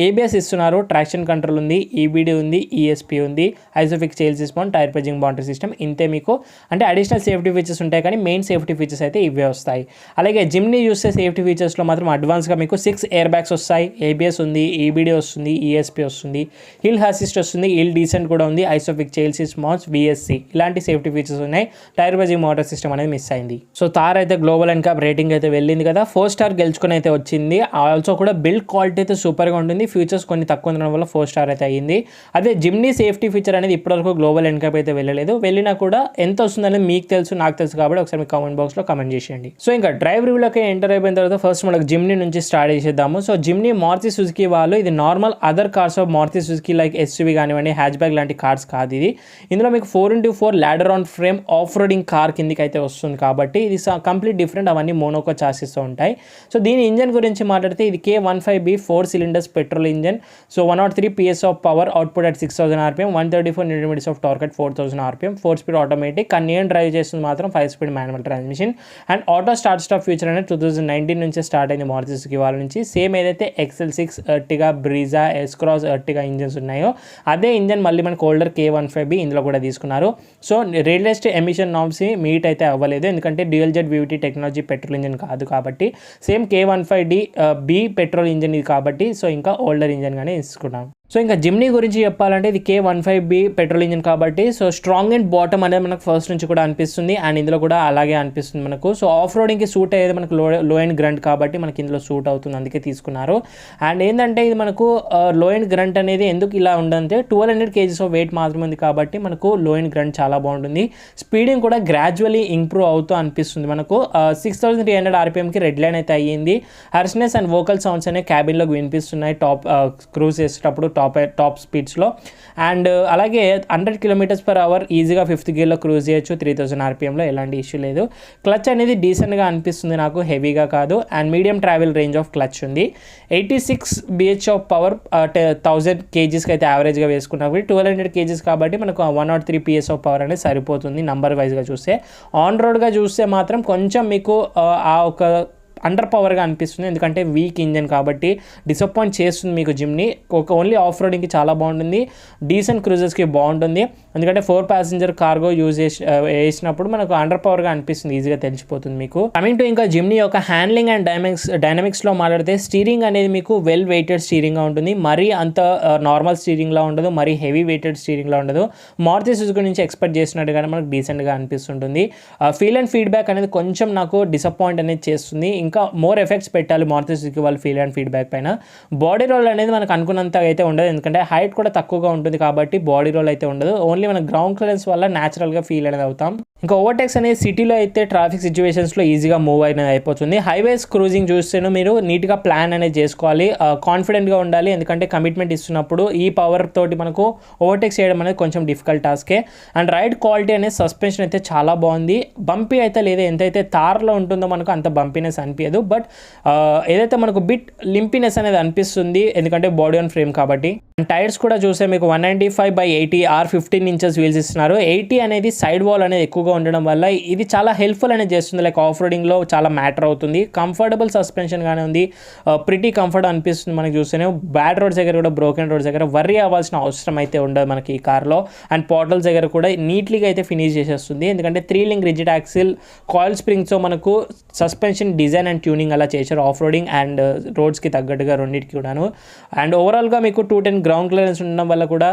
ఏబిఎస్ ఇస్తున్నారు, ట్రాక్షన్ కంట్రోల్ ఉంది, ఈబిడి ఉంది, ఈఎస్పీ ఉంది, ISOFIX child system, tyre pressure boundary system. ఇంతే మీకు అంటే అడిషనల్ సేఫ్టీ ఫీచర్స్ ఉంటాయి, కానీ మెయిన్ సేఫ్టీ ఫీచర్స్ అయితే ఇవే వస్తాయి. అలాగే జిమ్నీ చూస్తే సేఫ్టీ ఫీచర్స్లో మాత్రం అడ్వాన్స్గా మీకు 6 ఎయిర్ బ్యాగ్స్ వస్తాయి, ఏబిఎస్ ఉంది, ఈబిడి వస్తుంది, ఈఎస్పీ వస్తుంది, హిల్ అసిస్ట్ వస్తుంది, హిల్ డీసెంట్ కూడా ఉంది, ఐసోఫిక్ చైల్డ్ సిస్టమ్స్, విఎస్సి ఇలాంటి సేఫ్టీ ఫీచర్స్ ఉన్నాయి. టైర్ ప్రెజింగ్ మోటార్ సిస్టమ్ అనేది మిస్ అయింది. సో తార్ అయితే గ్లోబల్ అండ్ క్యాప్ రేటింగ్ అయితే వెళ్ళింది కదా, 4 స్టార్ గెలుచుకుని అయితే వచ్చింది. ఆల్సో కూడా బిల్డ్ క్వాలిటీ అయితే సూపర్గా ఉంటుంది. ఫీచర్స్ కొన్ని తక్కువ ఉండడం వల్ల 4 స్టార్ అయితే అయ్యింది. అదే జిమ్నీ సేఫ్టీ ఫీచర్ అనేది ఇప్పటివరకు గ్లోబల్ అండ్ క్యాప్ అయితే వెళ్ళలేదు. వెళ్ళినా కూడా ఎంత వస్తుందనేది మీకు తెలుసు, నాకు తెలుసు కాబట్టి ఒకసారి మీ కామెంట్ బాక్స్లో కామెంట్ చేసేయండి. సో ఇంకా డ్రైవ్ రివ్యూలోకి ఎంటర్ అయిపోయిన తర్వాత ఫస్ట్ మనకు జిమ్నీ నుంచి స్టార్ట్ చేసేద్దాము. సో జిమ్నీ మారుతి సుజుకి వాళ్ళు ఇది normal other cars of Maruti Suzuki like SUV కానివ్వండి, హ్యాచ్ బ్యాగ్ లాంటి కార్స్ కాదు ఇది. ఇందులో మీకు 4x4 ladder on frame off roading car కిందికి అయితే వస్తుంది కాబట్టి ఇది కంప్లీట్ డిఫరెంట్. అవన్నీ మోనోకో చాసిస్తో ఉంటాయి. సో దీని ఇంజన్ గురించి మాట్లాడితే ఇది K15B 4 cylinders petrol engine. So 103 PS of power output at 6000 RPM, 134 Nm of torque at 4000 RPM, 4 speed automatic. కానీ నేను డ్రైవ్ చేస్తుంది మాత్రం 5 speed manual transmission. And auto start stop feature అనేది 2019 నుంచి స్టార్ట్ అయింది మారుతి సుజుకి వాళ్ళ నుంచి. సేమ్ ఏదైతే XL6, Ertiga, Brezza, S-Cross, Ertiga engines ఉన్నాయో అదే ఇంజన్ మళ్ళీ మనకు ఓల్డర్ K15B ఇందులో కూడా తీసుకున్నారు. So latest emission norms meet అయితే అవ్వలేదు, ఎందుకంటే dual jet VVT technology petrol engine కాదు కాబట్టి. సేమ్ K15B పెట్రోల్ ఇంజన్ ఇది కాబట్టి సో ఇంకా ఓల్డర్ ఇంజన్గానే తీసుకున్నాం. సో ఇంకా జిమ్నీ గురించి చెప్పాలంటే ఇది K15B పెట్రోల్ ఇంజిన్ కాబట్టి సో స్ట్రాంగ్ అండ్ బాటమ్ అనేది మనకు ఫస్ట్ నుంచి కూడా అనిపిస్తుంది. అండ్ ఇందులో కూడా అలాగే అనిపిస్తుంది మనకు. సో ఆఫ్ రోడింగ్కి సూట్ అయ్యేది మనకు లో అండ్ గ్రంట్ కాబట్టి మనకి ఇందులో సూట్ అవుతుంది, అందుకే తీసుకున్నారు. అండ్ ఏంటంటే ఇది మనకు లో అండ్ గ్రంట్ అనేది ఎందుకు ఇలా ఉందంటే 1200 kgs ఆఫ్ వెయిట్ మాత్రమే ఉంది కాబట్టి మనకు లో అండ్ గ్రంట్ చాలా బాగుంటుంది. స్పీడింగ్ కూడా గ్రాడ్యువల్లీ ఇంప్రూవ్ అవుతూ అనిపిస్తుంది మనకు. 6300 RPMకి రెడ్ లైన్ అయితే అయ్యింది. హర్ష్నెస్ అండ్ వోకల్ సౌండ్స్ అనేవి క్యాబిన్లోకి వినిపిస్తున్నాయి టాప్ క్రూజ్ చేసేటప్పుడు టాప్ స్పీడ్స్లో. అండ్ అలాగే 100 km/h ఈజీగా 5th గేర్లో క్రూజ్ చేయొచ్చు 3000 RPMలో, ఎలాంటి ఇష్యూ లేదు. క్లచ్ అనేది డీసెంట్గా అనిపిస్తుంది నాకు, హెవీగా కాదు. And medium travel range of clutch ఉంది. 86 bh ఆఫ్ పవర్ 1000 kgsకి అయితే యావరేజ్గా వేసుకున్నాం. 1200 kgs కాబట్టి మనకు 103 PS ఆఫ్ పవర్ అనేది సరిపోతుంది నంబర్ వైజ్గా చూస్తే. ఆన్ రోడ్గా చూస్తే మాత్రం కొంచెం మీకు ఆ ఒక అండర్ పవర్గా అనిపిస్తుంది, ఎందుకంటే వీక్ ఇంజన్ కాబట్టి డిసప్పాయింట్ చేస్తుంది మీకు జిమ్ని. ఓన్లీ ఆఫ్ రోడింగ్కి చాలా బాగుంటుంది, డీసెంట్ క్రూజర్స్కి బాగుంటుంది, ఎందుకంటే 4 ప్యాసింజర్ కార్గో వేసినప్పుడు మనకు అండర్ పవర్గా అనిపిస్తుంది, ఈజీగా తెలిసిపోతుంది మీకు. కమింగ్ టు ఇంకా జిమ్ని యొక్క హ్యాండ్లింగ్ అండ్ డైనమిక్స్లో మాట్లాడితే స్టీరింగ్ అనేది మీకు వెల్ వెయిటెడ్ స్టీరింగ్గా ఉంటుంది, మరీ అంత నార్మల్ స్టీరింగ్లా ఉండదు, మరీ హెవీ వెయిటెడ్ స్టీరింగ్లా ఉండదు. మారుతి సుజుకి నుంచి ఎక్స్పెక్ట్ చేసినట్టుగానే మనకు డీసెంట్గా అనిపిస్తుంటుంది. ఫీల్ అండ్ ఫీడ్బ్యాక్ అనేది కొంచెం నాకు డిసప్పాయింట్ అనేది చేస్తుంది, ఇంకా మోర్ ఎఫెక్ట్స్ పెట్టాలి మారుతి సుజుకి వాళ్ళు ఫీల్ అండ్ ఫీడ్బ్యాక్ పైన. బాడీ రోల్ అనేది మనకు అనుకున్నంత అయితే ఉండదు, ఎందుకంటే హైట్ కూడా తక్కువగా ఉంటుంది కాబట్టి బాడీ రోల్ అయితే ఉండదు, ఓన్లీ మన గ్రౌండ్ క్లియరెన్స్ వల్ల న్యాచురల్గా ఫీల్ అనేది అవుతాం. ఇంకా ఓవర్టేక్స్ అనేది సిటీలో అయితే ట్రాఫిక్ సిచ్యువేషన్స్లో ఈజీగా మూవ్ అనేది అయిపోతుంది. హైవేస్ క్రూజింగ్ చూస్తేనే మీరు నీట్గా ప్లాన్ అనేది చేసుకోవాలి, కాన్ఫిడెంట్గా ఉండాలి, ఎందుకంటే కమిట్మెంట్ ఇస్తున్నప్పుడు ఈ పవర్ తోటి మనకు ఓవర్టేక్స్ చేయడం అనేది కొంచెం డిఫికల్ట్ టాస్కే. అండ్ రైడ్ క్వాలిటీ అనేది సస్పెన్షన్ అయితే చాలా బాగుంది, బంపీ అయితే లేదు, ఎంతైతే తార్లో ఉంటుందో మనకు అంత బంపీనెస్ అనిపించదు, బట్ ఏదైతే మనకు బిట్ లింపీనెస్ అనేది అనిపిస్తుంది, ఎందుకంటే బాడీ ఆన్ ఫ్రేమ్ కాబట్టి. అండ్ టైర్స్ కూడా చూస్తే మీకు 195/80 R15 ఇంచెస్ వీల్స్ ఇస్తున్నారు. 80 అనేది సైడ్ వాల్ అనేది ఎక్కువగా ఉండడం వల్ల ఇది చాలా హెల్ప్ఫుల్ అనేది చేస్తుంది, లైక్ ఆఫ్ రోడింగ్లో చాలా మ్యాటర్ అవుతుంది. కంఫర్టబుల్ సస్పెన్షన్గానే ఉంది, ప్రిటీ కంఫర్ట్ అనిపిస్తుంది మనకి చూస్తేనే. బ్యాడ్ రోడ్స్ దగ్గర కూడా, బ్రోకెన్ రోడ్స్ దగ్గర వర్రీ అవ్వాల్సిన అవసరం అయితే ఉండదు మనకి ఈ కార్లో. అండ్ పోర్టల్స్ దగ్గర కూడా నీట్లీగా అయితే ఫినిష్ చేసేస్తుంది, ఎందుకంటే 3 లింక్ రిజిడ్ యాక్సిల్ కాయిల్ స్ప్రింగ్స్తో మనకు సస్పెన్షన్ డిజైన్ అండ్ ట్యూనింగ్ అలా చేశారు, ఆఫ్ రోడింగ్ అండ్ రోడ్స్కి తగ్గట్టుగా రెండింటికి కూడాను. అండ్ ఓవరాల్గా మీకు 210 గ్రౌండ్ క్లియరెన్స్ ఉండడం వల్ల కూడా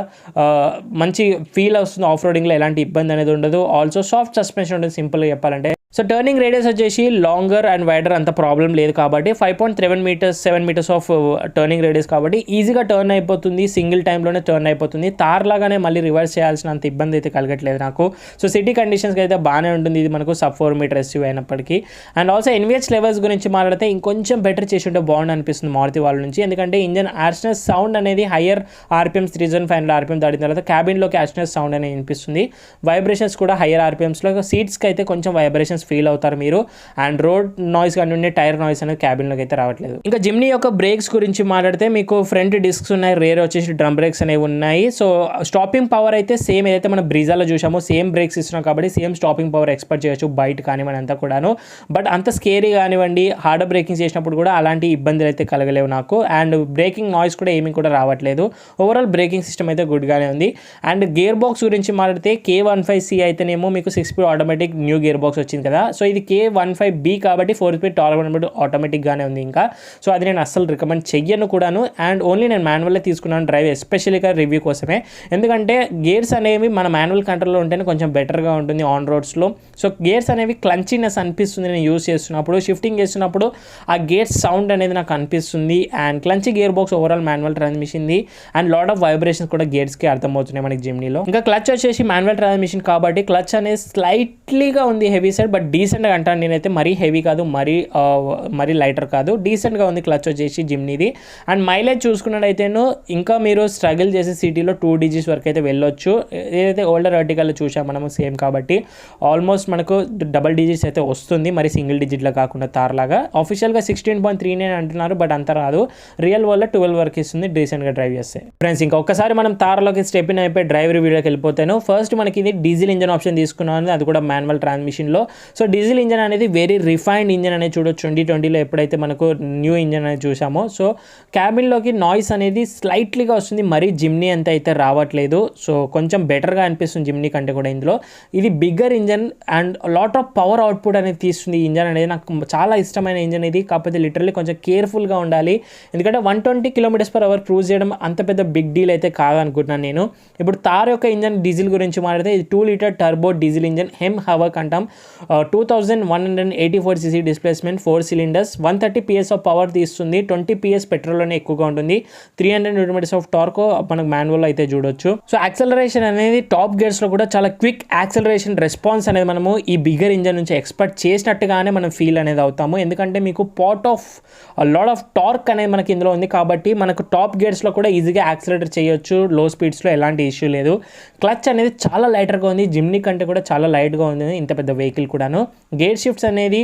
మంచి ఫీల్ వస్తుంది, ఆఫ్ రోడింగ్లో ఎలాంటి ఇబ్బంది అనేది ఉండదు. ఆల్సో సాఫ్ట్ సస్పెన్షన్ ఉంటుంది సింపుల్గా చెప్పాలంటే. సో టర్నింగ్ రేడియస్ వచ్చేసి లాంగర్ అండ్ వైడర్ అంత ప్రాబ్లం లేదు కాబట్టి 7 మీటర్స్ ఆఫ్ టర్నింగ్ రేడియస్ కాబట్టి ఈజీగా టర్న్ అయిపోతుంది, సింగిల్ టైంలోనే టర్న్ అయిపోతుంది. తార్ లాగానే మళ్ళీ రివర్స్ చేయాల్సిన అంత ఇబ్బంది అయితే కలగట్లేదు నాకు. సో సిటీ కండిషన్స్కి అయితే బాగానే ఉంటుంది, ఇది మనకు sub 4 మీటర్ SUV అయినప్పటికీ. అండ్ ఆల్సో NVH లెవెల్స్ గురించి మాట్లాడితే ఇంకొంచెం బెటర్ చేసి ఉంటే బాగుంది అనిపిస్తుంది మారుతి వాళ్ళ నుంచి, ఎందుకంటే ఇంజన్ యాక్స్నెస్ సౌండ్ అనేది హయ్యర్ RPMs 3500 RPM దాటిన తర్వాత క్యాబిన్లోకి యాక్స్నెస్ సౌండ్ అనేది వినిపిస్తుంది. వైబ్రేషన్స్ కూడా హయ్యర్ RPMస్లో, సీట్స్కి అయితే కొంచెం వైబ్రేషన్స్ ఫీల్ అవుతారు మీరు. అండ్ రోడ్ నాయిస్ కానీ టైర్ నాయిస్ అనేది క్యాబిన్లోకి అయితే రావట్లేదు. ఇంకా జిమ్నీ యొక్క బ్రేక్స్ గురించి మాట్లాడితే మీకు ఫ్రంట్ డిస్క్స్ ఉన్నాయి, రేర్ వచ్చేసి డ్రమ్ బ్రేక్స్ అనేవి ఉన్నాయి. సో స్టాపింగ్ పవర్ అయితే సేమ్ ఏదైతే మనం బ్రీజాలో చూసామో సేమ్ బ్రేక్స్ ఇస్తున్నాం కాబట్టి సేమ్ స్టాపింగ్ పవర్ ఎక్స్పెక్ట్ చేయొచ్చు బయట కానివ్వండి అంతా కూడాను. బట్ అంత స్కేరీ కానివ్వండి, హార్డ్ బ్రేకింగ్ చేసినప్పుడు కూడా అలాంటి ఇబ్బందులు అయితే కలగలేవు నాకు. అండ్ బ్రేకింగ్ నాయిస్ కూడా ఏమీ కూడా రావట్లేదు. ఓవరాల్ బ్రేకింగ్ సిస్టమ్ అయితే గుడ్గానే ఉంది. అండ్ గేర్ బాక్స్ గురించి మాట్లాడితే K15C అయితేనేమో మీకు 6 speed automatic new gear box వచ్చింది కదా, సో ఇది K15B కాబట్టి 4 స్పీడ్ టార్క్ ఆటోమేటిక్గానే ఉంది ఇంకా. సో అది నేను అస్సలు రికమెండ్ చెయ్యను కూడాను. అండ్ ఓన్లీ నేను మాన్యువల్లే తీసుకున్నాను డ్రైవ్, ఎస్పెషల్గా రివ్యూ కోసమే, ఎందుకంటే గేర్స్ అనేవి మన మాన్యువల్ కంట్రోల్లో ఉంటేనే కొంచెం బెటర్గా ఉంటుంది ఆన్ రోడ్స్లో. సో గేర్స్ అనేవి క్లంచీనెస్ అనిపిస్తుంది నేను యూస్ చేస్తున్నప్పుడు, షిఫ్టింగ్ చేస్తున్నప్పుడు ఆ గేర్ సౌండ్ అనేది నాకు అనిపిస్తుంది. And clunky gear box overall manual ట్రాన్స్మిషన్ది, అండ్ లాట్ ఆఫ్ వైబ్రేషన్స్ కూడా గేర్స్కి అర్థమవుతున్నాయి మనకి జిమ్నీలో. ఇంకా క్లచ్ వచ్చేసి మాన్యువల్ ట్రాన్స్మిషన్ కాబట్టి క్లచ్ అనేది స్లైట్లీగా ఉంది హెవీ సైడ్, బట్ డీసెంట్గా అంటాను నేనైతే, మరీ హెవీ కాదు, మరీ లైటర్ కాదు, డీసెంట్గా ఉంది క్లచ్ వచ్చేసి జిమ్నీది. అండ్ మైలేజ్ చూసుకున్నట్టయితేనో ఇంకా మీరు స్ట్రగుల్ చేసే సిటీలో 2 digits వరకు అయితే వెళ్ళొచ్చు. ఏదైతే ఓల్డర్ ఆర్టికల్లో చూసాం మనము సేమ్ కాబట్టి ఆల్మోస్ట్ మనకు డబల్ డిజిట్స్ అయితే వస్తుంది, మరి సింగిల్ డిజిట్లో కాకుండా తార్లాగా. ఆఫీషియల్గా 16.39 అంటున్నారు, బట్ అంత రాదు, రియల్ వల్ల 12 వరకు ఇస్తుంది డీసెంట్గా డ్రైవ్ చేస్తే. ఫ్రెండ్స్ ఇంకా ఒక్కసారి మనం తార్లోకి స్టెప్ ఇన్ అయిపోయి డ్రైవ్ రివ్యూలోకి వెళ్ళిపోతాను. ఫస్ట్ మనకి ఇది డీజిల్ ఇంజన్ ఆప్షన్ తీసుకున్నాను, అది కూడా మాన్యువల్ ట్రాన్స్మిషన్లో. సో డీజిల్ ఇంజన్ అనేది వెరీ రిఫైన్డ్ ఇంజన్ అనేది చూడొచ్చు 2020లో ఎప్పుడైతే మనకు న్యూ ఇంజన్ అనేది చూసామో. సో క్యాబిన్లోకి నాయిస్ అనేది స్లైట్లీగా వస్తుంది, మరీ జిమ్నీ అంత అయితే రావట్లేదు. సో కొంచెం బెటర్గా అనిపిస్తుంది జిమ్నీ కంటే కూడా ఇందులో. ఇది bigger engine and lot of power output అనేది తీస్తుంది ఈ ఇంజన్ అనేది, నాకు చాలా ఇష్టమైన ఇంజన్ ఇది. కాకపోతే లిటరల్లీ కొంచెం కేర్ఫుల్గా ఉండాలి, ఎందుకంటే 120 km/h క్రూజ్ చేయడం అంత పెద్ద బిగ్ డీల్ అయితే కాదనుకుంటున్నాను నేను. ఇప్పుడు తార్ యొక్క ఇంజన్ డీజిల్ గురించి మాట్లాడితే ఇది 2 litre turbo diesel engine, mHawk అంటాం. 2184cc displacement, 4 cylinders, 130 PS of power తీస్తుంది. 20 PS పెట్రోల్లోనే ఎక్కువగా ఉంటుంది. 300 Nm ఆఫ్ టార్క్ మనకు మాన్యువల్ అయితే చూడొచ్చు. సో యాక్సలరేషన్ అనేది టాప్ గేర్స్లో కూడా చాలా క్విక్ యాక్సలరేషన్ రెస్పాన్స్ అనేది మనము ఈ బిగ్గర్ ఇంజన్ నుంచి ఎక్స్పెక్ట్ చేసినట్టుగానే మనం ఫీల్ అనేది అవుతాము, ఎందుకంటే మీకు లాట్ ఆఫ్ టార్క్ అనేది మనకి ఇందులో ఉంది కాబట్టి మనకు టాప్ గేర్స్లో కూడా ఈజీగా యాక్సలరేటర్ చేయొచ్చు, లో స్పీడ్స్లో ఎలాంటి ఇష్యూ లేదు. క్లచ్ అనేది చాలా లైటర్గా ఉంది, జిమ్నీ కంటే కూడా చాలా లైట్గా ఉంది ఇంత పెద్ద వెహికల్ కూడాను. చెప్తాను. గేర్ షిఫ్ట్స్ అనేది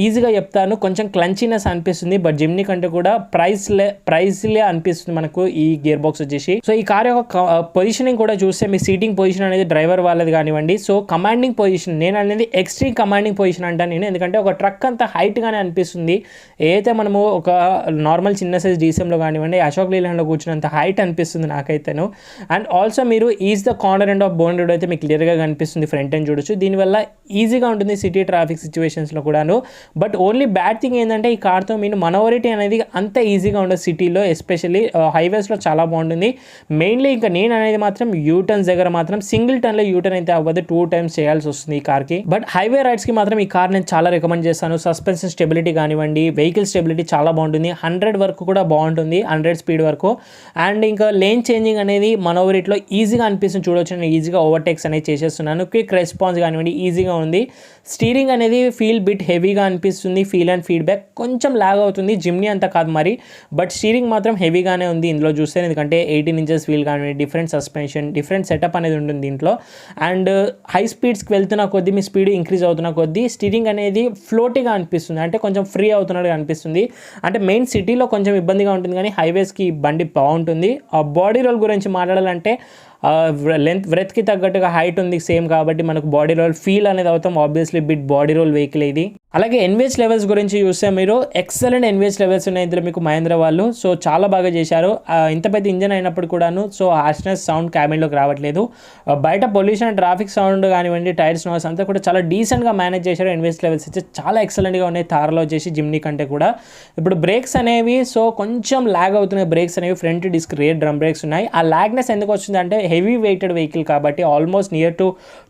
ఈజీగా చెప్తాను, కొంచెం క్లంచీనెస్ అనిపిస్తుంది, బట్ జిమ్నీ కంటే కూడా ప్రైస్లే అనిపిస్తుంది మనకు ఈ గేర్ బాక్స్ వచ్చేసి. సో ఈ కార్ యొక్క పొజిషనింగ్ కూడా చూస్తే మీ సీటింగ్ పొజిషన్ అనేది డ్రైవర్ వాళ్ళది కానివ్వండి, సో కమాండింగ్ పొజిషన్ నేను అనేది ఎక్స్ట్రీమ్ కమాండింగ్ పొజిషన్ అంటాను నేను, ఎందుకంటే ఒక ట్రక్ అంత హైట్గానే అనిపిస్తుంది. ఏదైతే మనము ఒక నార్మల్ చిన్న సైజ్ డీసీఎంలో కానివ్వండి, అశోక్ లీలాండ్లో కూర్చున్నంత హైట్ అనిపిస్తుంది నాకైతేను. అండ్ ఆల్సో మీరు is the corner end of bone road అయితే మీకు క్లియర్గా కనిపిస్తుంది, ఫ్రంట్ ఎండ్ చూడొచ్చు. దీనివల్ల ఈజీగా ఉంటుంది సిటీ ట్రాఫిక్ సిచ్యువేషన్స్లో కూడాను. బట్ ఓన్లీ బ్యాడ్ థింగ్ ఏంటంటే ఈ కార్తో మీరు మనోవరిటీ అనేది అంత ఈజీగా ఉండదు సిటీలో, ఎస్పెషల్లీ హైవేస్లో చాలా బాగుంటుంది. మెయిన్లీ ఇంకా నేను అనేది మాత్రం యూటర్న్స్ దగ్గర మాత్రం సింగిల్ టర్న్లో యూటర్న్ అయితే అవ్వదు, 2 times చేయాల్సి వస్తుంది ఈ కార్కి. బట్ హైవే రైడ్స్కి మాత్రం ఈ కార్ నేను చాలా రికమెండ్ చేస్తాను. సస్పెన్షన్ స్టెబిలిటీ కానివ్వండి, వెహికల్ స్టెబిలిటీ చాలా బాగుంటుంది, 100 వరకు కూడా బాగుంటుంది, 100 స్పీడ్ వరకు. అండ్ ఇంకా లేన్ చేంజింగ్ అనేది మనోవరిట్లో ఈజీగా అనిపిస్తుంది, చూడొచ్చు. నేను ఈజీగా ఓవర్టేక్స్ అనేది చేసేస్తున్నాను, క్విక్ రెస్పాన్స్ కానివ్వండి ఈజీగా ఉంది. స్టీరింగ్ అనేది ఫీల్ బిట్ హెవీగా అనిపిస్తుంది, ఫీల్ అండ్ ఫీడ్బ్యాక్ కొంచెం లాగ్ అవుతుంది, జిమ్నీ అంత కాదు మరి, బట్ స్టీరింగ్ మాత్రం హెవీగానే ఉంది ఇందులో చూస్తే, ఎందుకంటే 18 inches వీల్ కానివ్వండి, డిఫరెంట్ సస్పెన్షన్, డిఫరెంట్ సెటప్ అనేది ఉంటుంది దీంట్లో. అండ్ హై స్పీడ్స్కి వెళ్తున్న కొద్దీ మీ స్పీడ్ ఇంక్రీజ్ అవుతున్న కొద్దీ స్టీరింగ్ అనేది ఫ్లోటీగా అనిపిస్తుంది, అంటే కొంచెం ఫ్రీ అవుతున్నట్టుగా అనిపిస్తుంది. అంటే మెయిన్ సిటీలో కొంచెం ఇబ్బందిగా ఉంటుంది, కానీ హైవేస్కి బండి బాగుంటుంది. ఆ బాడీ రోల్ గురించి మాట్లాడాలంటే బ్రెత్కి తగ్గట్టుగా హైట్ ఉంది సేమ్, కాబట్టి మనకు బాడీ రోల్ ఫీల్ అనేది అవుతాం, obviously bit body roll vehicle ఇది. అలాగే ఎన్విహెచ్ లెవెల్స్ గురించి చూస్తే మీరు ఎక్సలెంట్ ఎన్విహెచ్ లెవెల్స్ ఉన్నాయి ఇందులో మీకు మహేంద్ర వాళ్ళు, సో చాలా బాగా చేశారు. ఇంత పెద్ద ఇంజన్ అయినప్పుడు కూడాను సో హార్ష్నెస్ సౌండ్ క్యాబిన్లోకి రావట్లేదు. బయట పొల్యూషన్ ట్రాఫిక్ సౌండ్ కానివ్వండి, టైర్స్ నాయిస్ అంతా కూడా చాలా డీసెంట్గా మేనేజ్ చేశారు. ఎన్విహెచ్ లెవెల్స్ అయితే చాలా ఎక్సలెంట్గా ఉన్నాయి థార్లో వచ్చేసి జిమ్నీ కంటే కూడా. ఇప్పుడు బ్రేక్స్ అనేవి సో కొంచెం ల్యాగ్ అవుతున్నాయి, బ్రేక్స్ అనేవి front disc rear drum brakes ఉన్నాయి. ఆ ల్యాగ్నెస్ ఎందుకు వచ్చింది అంటే హెవీ వెయిటెడ్ వెహికల్ కాబట్టి, ఆల్మోస్ట్ నియర్ టు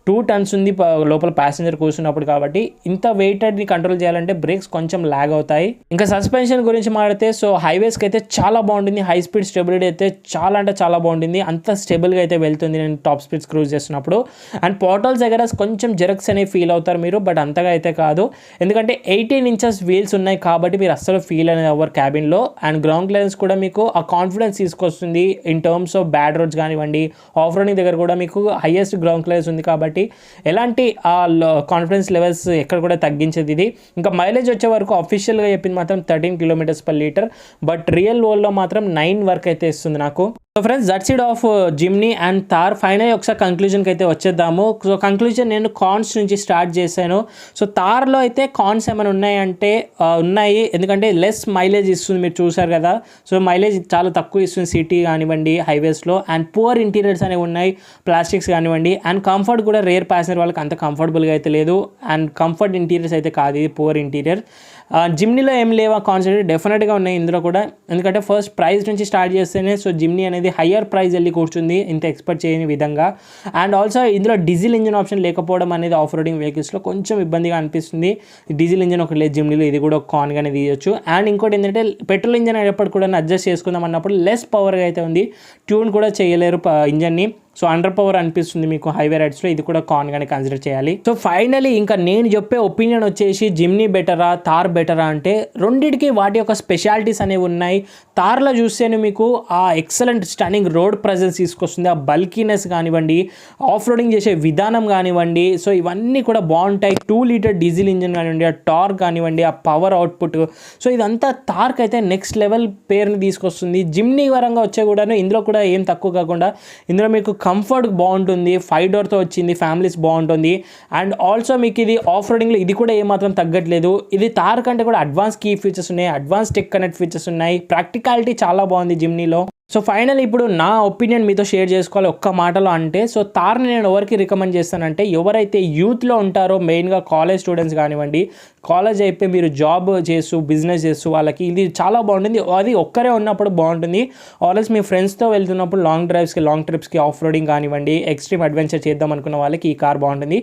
2 tons ఉంది లోపల ప్యాసింజర్ కూర్చున్నప్పుడు, కాబట్టి ఇంత వెయిటెడ్ని కంట్రోల్ చేయాలంటే బ్రేక్స్ కొంచెం ల్యాగ్ అవుతాయి. ఇంకా సస్పెన్షన్ గురించి మాడితే సో హైవేస్కి అయితే చాలా బాగుంటుంది, హై స్పీడ్ స్టెబిలిటీ అయితే చాలా అంటే చాలా బాగుంటుంది, అంత స్టేబుల్గా అయితే వెళ్తుంది నేను టాప్ స్పీడ్స్ క్రూజ్ చేస్తున్నప్పుడు. అండ్ పోర్టల్స్ దగ్గర కొంచెం జెరక్స్ అనేవి ఫీల్ అవుతారు మీరు, బట్ అంతగా అయితే కాదు, ఎందుకంటే 18 inches వీల్స్ ఉన్నాయి కాబట్టి మీరు అస్సలు ఫీల్ అనేది అవ్వరు క్యాబిన్లో. అండ్ గ్రౌండ్ క్లియరెన్స్ కూడా మీకు ఆ కాన్ఫిడెన్స్ తీసుకొస్తుంది in terms of bad roads కానివ్వండి, ఆఫ్ రోడింగ్ దగ్గర కూడా మీకు హైయెస్ట్ గ్రౌండ్ క్లియరెన్స్ ఉంది కాబట్టి ఎలాంటి కాన్ఫిడెన్స్ లెవెల్స్ ఎక్కడ కూడా తగ్గించేది ఇది. ఇంకా మైలేజ్ వచ్చే వరకు అఫీషియల్గా చెప్పింది మాత్రం 13 km/L, బట్ రియల్ వరల్డ్లో మాత్రం 9 వరకు అయితే ఇస్తుంది నాకు. So friends, that's it of Jimny and Thar. Final ఒకసారి కంక్లూజన్కి అయితే వచ్చేద్దాము. సో కంక్లూజన్ నేను కాన్స్ నుంచి స్టార్ట్ చేశాను. సో థార్లో అయితే కాన్స్ ఏమైనా ఉన్నాయంటే ఉన్నాయి, ఎందుకంటే లెస్ మైలేజ్ ఇస్తుంది, మీరు చూసారు కదా. సో మైలేజ్ చాలా తక్కువ ఇస్తుంది సిటీ కానివ్వండి, హైవేస్లో. అండ్ పువర్ ఇంటీరియర్స్ అనేవి ఉన్నాయి, ప్లాస్టిక్స్ కానివ్వండి. అండ్ కంఫర్ట్ కూడా రేర్ ప్యాసింజర్ వాళ్ళకి అంత కంఫర్టబుల్గా అయితే లేదు, అండ్ కంఫర్ట్ ఇంటీరియర్స్ అయితే కాదు, ఇది పువర్ ఇంటీరియర్. జిమ్నీలో ఏం లేవా కాన్సెప్ట్, డెఫినెట్గా ఉన్నాయి ఇందులో కూడా, ఎందుకంటే ఫస్ట్ ప్రైస్ నుంచి స్టార్ట్ చేస్తేనే సో జిమ్నీ అనేది హయ్యర్ ప్రైస్ వెళ్ళి కూర్చుంది ఇంత ఎక్స్పెక్ట్ చేయని విధంగా. అండ్ ఆల్సో ఇందులో డీజిల్ ఇంజిన్ ఆప్షన్ లేకపోవడం అనేది ఆఫ్ రోడింగ్ వెహికల్స్లో కొంచెం ఇబ్బందిగా అనిపిస్తుంది. డీజిల్ ఇంజిన్ ఒకటి లేదు జిమ్నీలో, ఇది కూడా ఒక కాన్గానే తీయొచ్చు. అండ్ ఇంకోటి ఏంటంటే పెట్రోల్ ఇంజిన్ అయ్యేప్పటికి కూడా అడ్జస్ట్ చేసుకుందాం అన్నప్పుడు లెస్ పవర్గా అయితే ఉంది, ట్యూన్ కూడా చేయలేరు ఇంజన్ని, సో అండర్ పవర్ అనిపిస్తుంది మీకు హైవే రైడ్స్లో, ఇది కూడా కాన్గానే కన్సిడర్ చేయాలి. సో ఫైనలీ ఇంకా నేను చెప్పే ఒపీనియన్ వచ్చేసి జిమ్నీ బెటరా థార్ బెటరా అంటే రెండింటికి వాటి యొక్క స్పెషాలిటీస్ అనేవి ఉన్నాయి. థార్లో చూస్తేనే మీకు ఆ ఎక్సలెంట్ స్టన్నింగ్ రోడ్ ప్రెజెన్స్ తీసుకొస్తుంది, ఆ బల్కీనెస్ కానివ్వండి, ఆఫ్ రోడింగ్ చేసే విధానం కానివ్వండి, సో ఇవన్నీ కూడా బాగుంటాయి. 2 liter డీజిల్ ఇంజిన్ కానివ్వండి, ఆ టార్క్ కానివ్వండి, ఆ పవర్ అవుట్పుట్, సో ఇదంతా థార్క్ అయితే నెక్స్ట్ లెవెల్ పేరుని తీసుకొస్తుంది. జిమ్నీ పరంగా వచ్చే కూడాను ఇందులో కూడా ఏం తక్కువ కాకుండా ఇందులో మీకు కంఫర్ట్ బాగుంటుంది, 5 doorతో వచ్చింది, ఫ్యామిలీస్ బాగుంటుంది. అండ్ ఆల్సో మీకు ఇది ఆఫ్ రోడింగ్లో ఇది కూడా ఏమాత్రం తగ్గట్లేదు. ఇది థార్ కంటే కూడా అడ్వాన్స్ కీ ఫీచర్స్ ఉన్నాయి, అడ్వాన్స్ టెక్ కనెక్ట్ ఫీచర్స్ ఉన్నాయి, ప్రాక్టికాలిటీ చాలా బాగుంది జిమ్నీలో. సో ఫైనల్ ఇప్పుడు నా ఒపీనియన్ మీతో షేర్ చేసుకోవాలి ఒక్క మాటలో అంటే, సో థార్ని నేను ఎవరికి రికమెండ్ చేస్తానంటే ఎవరైతే యూత్లో ఉంటారో, మెయిన్గా కాలేజ్ స్టూడెంట్స్ కానివ్వండి, కాలేజ్ అయిపోయి మీరు జాబ్ చేస్తూ బిజినెస్ చేస్తూ వాళ్ళకి ఇది చాలా బాగుంటుంది. అది ఒక్కరే ఉన్నప్పుడు బాగుంటుంది, ఆల్రెస్ మీ ఫ్రెండ్స్తో వెళ్తున్నప్పుడు లాంగ్ డ్రైవ్స్కి, లాంగ్ ట్రిప్స్కి, ఆఫ్ రోడింగ్ కానివ్వండి, ఎక్స్ట్రీమ్ అడ్వెంచర్ చేద్దాం అనుకున్న వాళ్ళకి ఈ కార్ బాగుంటుంది.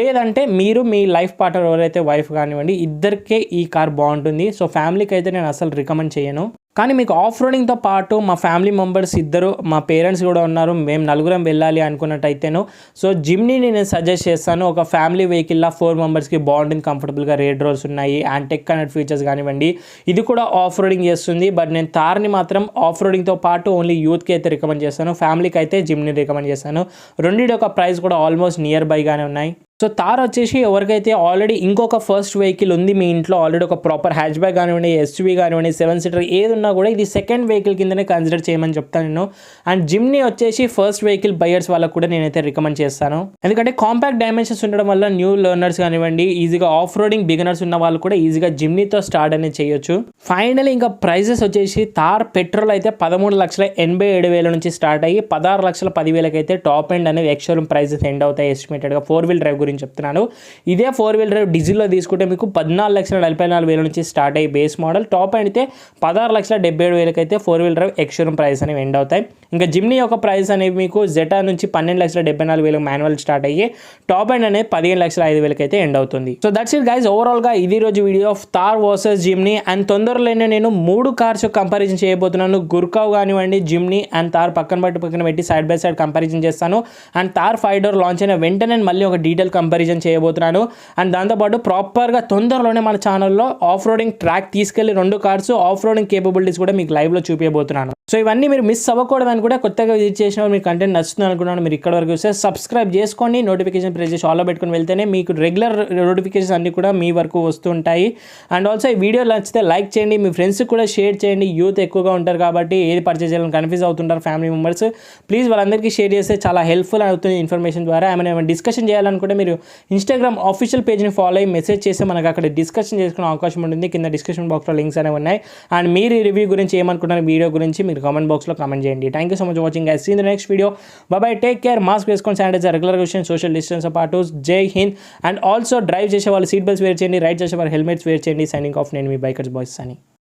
లేదంటే మీరు మీ లైఫ్ పార్ట్నర్ ఎవరైతే వైఫ్ కానివ్వండి, ఇద్దరికే ఈ కార్ బాగుంటుంది. సో ఫ్యామిలీకి అయితే నేను అసలు రికమెండ్ చేయను. కానీ మీకు ఆఫ్ రోడింగ్తో పాటు మా ఫ్యామిలీ మెంబర్స్ ఇద్దరు, మా పేరెంట్స్ కూడా ఉన్నారు, మేము 4 వెళ్ళాలి అనుకున్నట్టయితేను సో జిమ్నీని నేను సజెస్ట్ చేస్తాను. ఒక ఫ్యామిలీ వెహికల్లా 4 మెంబర్స్కి బాగుంటుంది, కంఫర్టబుల్గా రేడ్ రోల్స్ ఉన్నాయి, అండ్ టెక్ కనెక్ట్ ఫీచర్స్ కానివ్వండి, ఇది కూడా ఆఫ్ రోడింగ్ చేస్తుంది. బట్ నేను థార్ని మాత్రం ఆఫ్ రోడింగ్తో పాటు ఓన్లీ యూత్కి అయితే రికమెండ్ చేస్తాను, ఫ్యామిలీకి అయితే జిమ్నీ రికమెండ్ చేస్తాను. రెండింటి యొక్క ప్రైస్ కూడా ఆల్మోస్ట్ నియర్ బైగానే ఉన్నాయి. సో తార్ వచ్చేసి ఎవరికైతే ఆల్రెడీ ఇంకొక ఫస్ట్ వెహికల్ ఉంది మీ ఇంట్లో, ఆల్రెడీ ఒక ప్రాపర్ హ్యాచ్ బ్యాక్ కానివ్వండి, ఎస్యూవీ కానివ్వండి, 7 సీటర్ ఏది ఉన్నా కూడా ఇది సెకండ్ వెహికల్ కిందనే కన్సిడర్ చేయమని చెప్తాను నేను. అండ్ జిమ్నీ వచ్చేసి ఫస్ట్ వెహికల్ బయర్స్ వాళ్ళకు కూడా నేనైతే రికమెండ్ చేస్తాను. ఎందుకంటే కాంపాక్ట్ డైమెన్షన్స్ ఉండడం వల్ల న్యూ లెర్నర్స్ కానివ్వండి, ఈజీగా ఆఫ్ రోడింగ్ బిగినర్స్ ఉన్న వాళ్ళు కూడా ఈజీగా జిమ్నీతో స్టార్ట్ అనేది చేయొచ్చు. ఫైనల్లీ ఇంకా ప్రైజెస్ వచ్చేసి తార్ పెట్రోల్ అయితే 13,87,000 నుంచి స్టార్ట్ అయ్యి 16,10,000 అయితే టాప్ ఎండ్ అనేది ఎక్స్షోరూమ్ ప్రైజెస్ ఎండ్ అవుతాయి ఎస్టిమేటెడ్గా. 4-wheel డ్రైవ్ గురించి చెప్తున్నాను. ఇదే 4-wheel డ్రైవ్ డీజిల్లో తీసుకుంటే మీకు 14,44,000 నుంచి స్టార్ట్ అయ్యి బేస్ మోడల్, టాప్ ఎండ్ అయితే 16,77,000 అయితే 4-wheel డ్రైవ్ ఎక్స్షోరూమ్ ప్రైస్ అనేవి ఎండ్ అవుతాయి. ఇంకా జిమ్నీ యొక్క ప్రైస్ అనేవి మీకు జెటా నుంచి 12,74,000 మాన్యువల్ స్టార్ట్ అయ్యి టాప్ ఎండ్ అనేది 15,05,000 అయితే ఎండ్ అవుతుంది. సో దట్స్ ఇట్ గైస్, ఓవరాల్గా ఇది రోజు video of tar versus Jimny. And తొందరలోనే నేను 3 కార్స్ కంపారిజన్ చేయబోతున్నాను. గుర్కావ్ కానివ్వండి, జిమ్నీ అండ్ తార్ పక్కన పెట్టి సైడ్ బై సైడ్ కంపారిజన్ చేస్తాను. అండ్ తార్ 5 డోర్ లాంచ్ అయిన వెంటనే మళ్ళీ ఒక డీటెయిల్ కంపారిజన్ చేయబోతున్నాను. అండ్ దాంతోపాటు ప్రాపర్గా తొందరలోనే మన ఛానల్లో ఆఫ్ రోడింగ్ ట్రాక్ తీసుకెళ్లి 2 కార్స్ ఆఫ్ రోడింగ్ కేపబిలిటీస్ కూడా మీకు లైవ్లో చూపించబోతున్నాను. సో ఇవన్నీ మీరు మిస్ అవ్వకూడదని కూడా, కొత్తగా విజిట్ చేసిన మీరు కంటెంట్ నచ్చుతుంది అనుకున్నాను, మీరు ఇక్కడ వరకు వస్తే సబ్స్క్రైబ్ చేసుకోండి, నోటిఫికేషన్ ప్రెస్ చేసి ఆల్లో పెట్టుకుని వెళ్తేనే మీకు రెగ్యులర్ నోటిఫికేషన్స్ అన్ని కూడా మీ వరకు వస్తుంటాయి. అండ్ ఆల్సో ఈ వీడియో నచ్చితే లైక్ చేయండి, మీ ఫ్రెండ్స్కి కూడా షేర్ చేయండి. యూత్ ఎక్కువగా ఉంటారు కాబట్టి ఏది పర్చేస్ చేయాలని కన్ఫ్యూజ్ అవుతుంటారు ఫ్యామిలీ మెంబర్స్. ప్లీజ్ వాళ్ళందరికీ షేర్ చేస్తే చాలా హెల్ప్ఫుల్ అవుతుంది ఇన్ఫర్మేషన్ ద్వారా. ఏమైనా డిస్కషన్ చేయాలనుకుంటే మీరు ఇన్స్టాగ్రామ్ ఆఫీషియల్ పేజ్ని ఫాలో అయ్యి మెసేజ్ చేస్తే మనకు అక్కడ డిస్కషన్ చేసుకునే అవకాశం ఉంటుంది. కింద డిస్క్రిప్షన్ బాక్స్లో లింక్స్ అనేవి ఉన్నాయి. అండ్ మీరు ఈ రివ్యూ గురించి ఏమనుకుంటున్నారు, వీడియో గురించి మీరు కామెంట్ బాక్స్లో కామెంట్ చేయండి. Thank you so much watching guys. See in the next video. Bye, take care. Mask వేసుకొని శానిటైజర్ రెగ్యులర్గా యూస్ చేయండి, సోషల్ డిస్టెన్స్ పాటు. జై హింద్. అండ్ ఆల్సో డ్రైవ్ చేసే వాళ్ళు సీట్ బెల్ట్స్ వేర్ చేయండి, రైడ్ చేసే వాళ్ళు హెల్మెట్స్ వేర్ చేయండి. సైనింగ్ ఆఫ్, నేను మీ బైకర్స్ బాయ్స్ అని.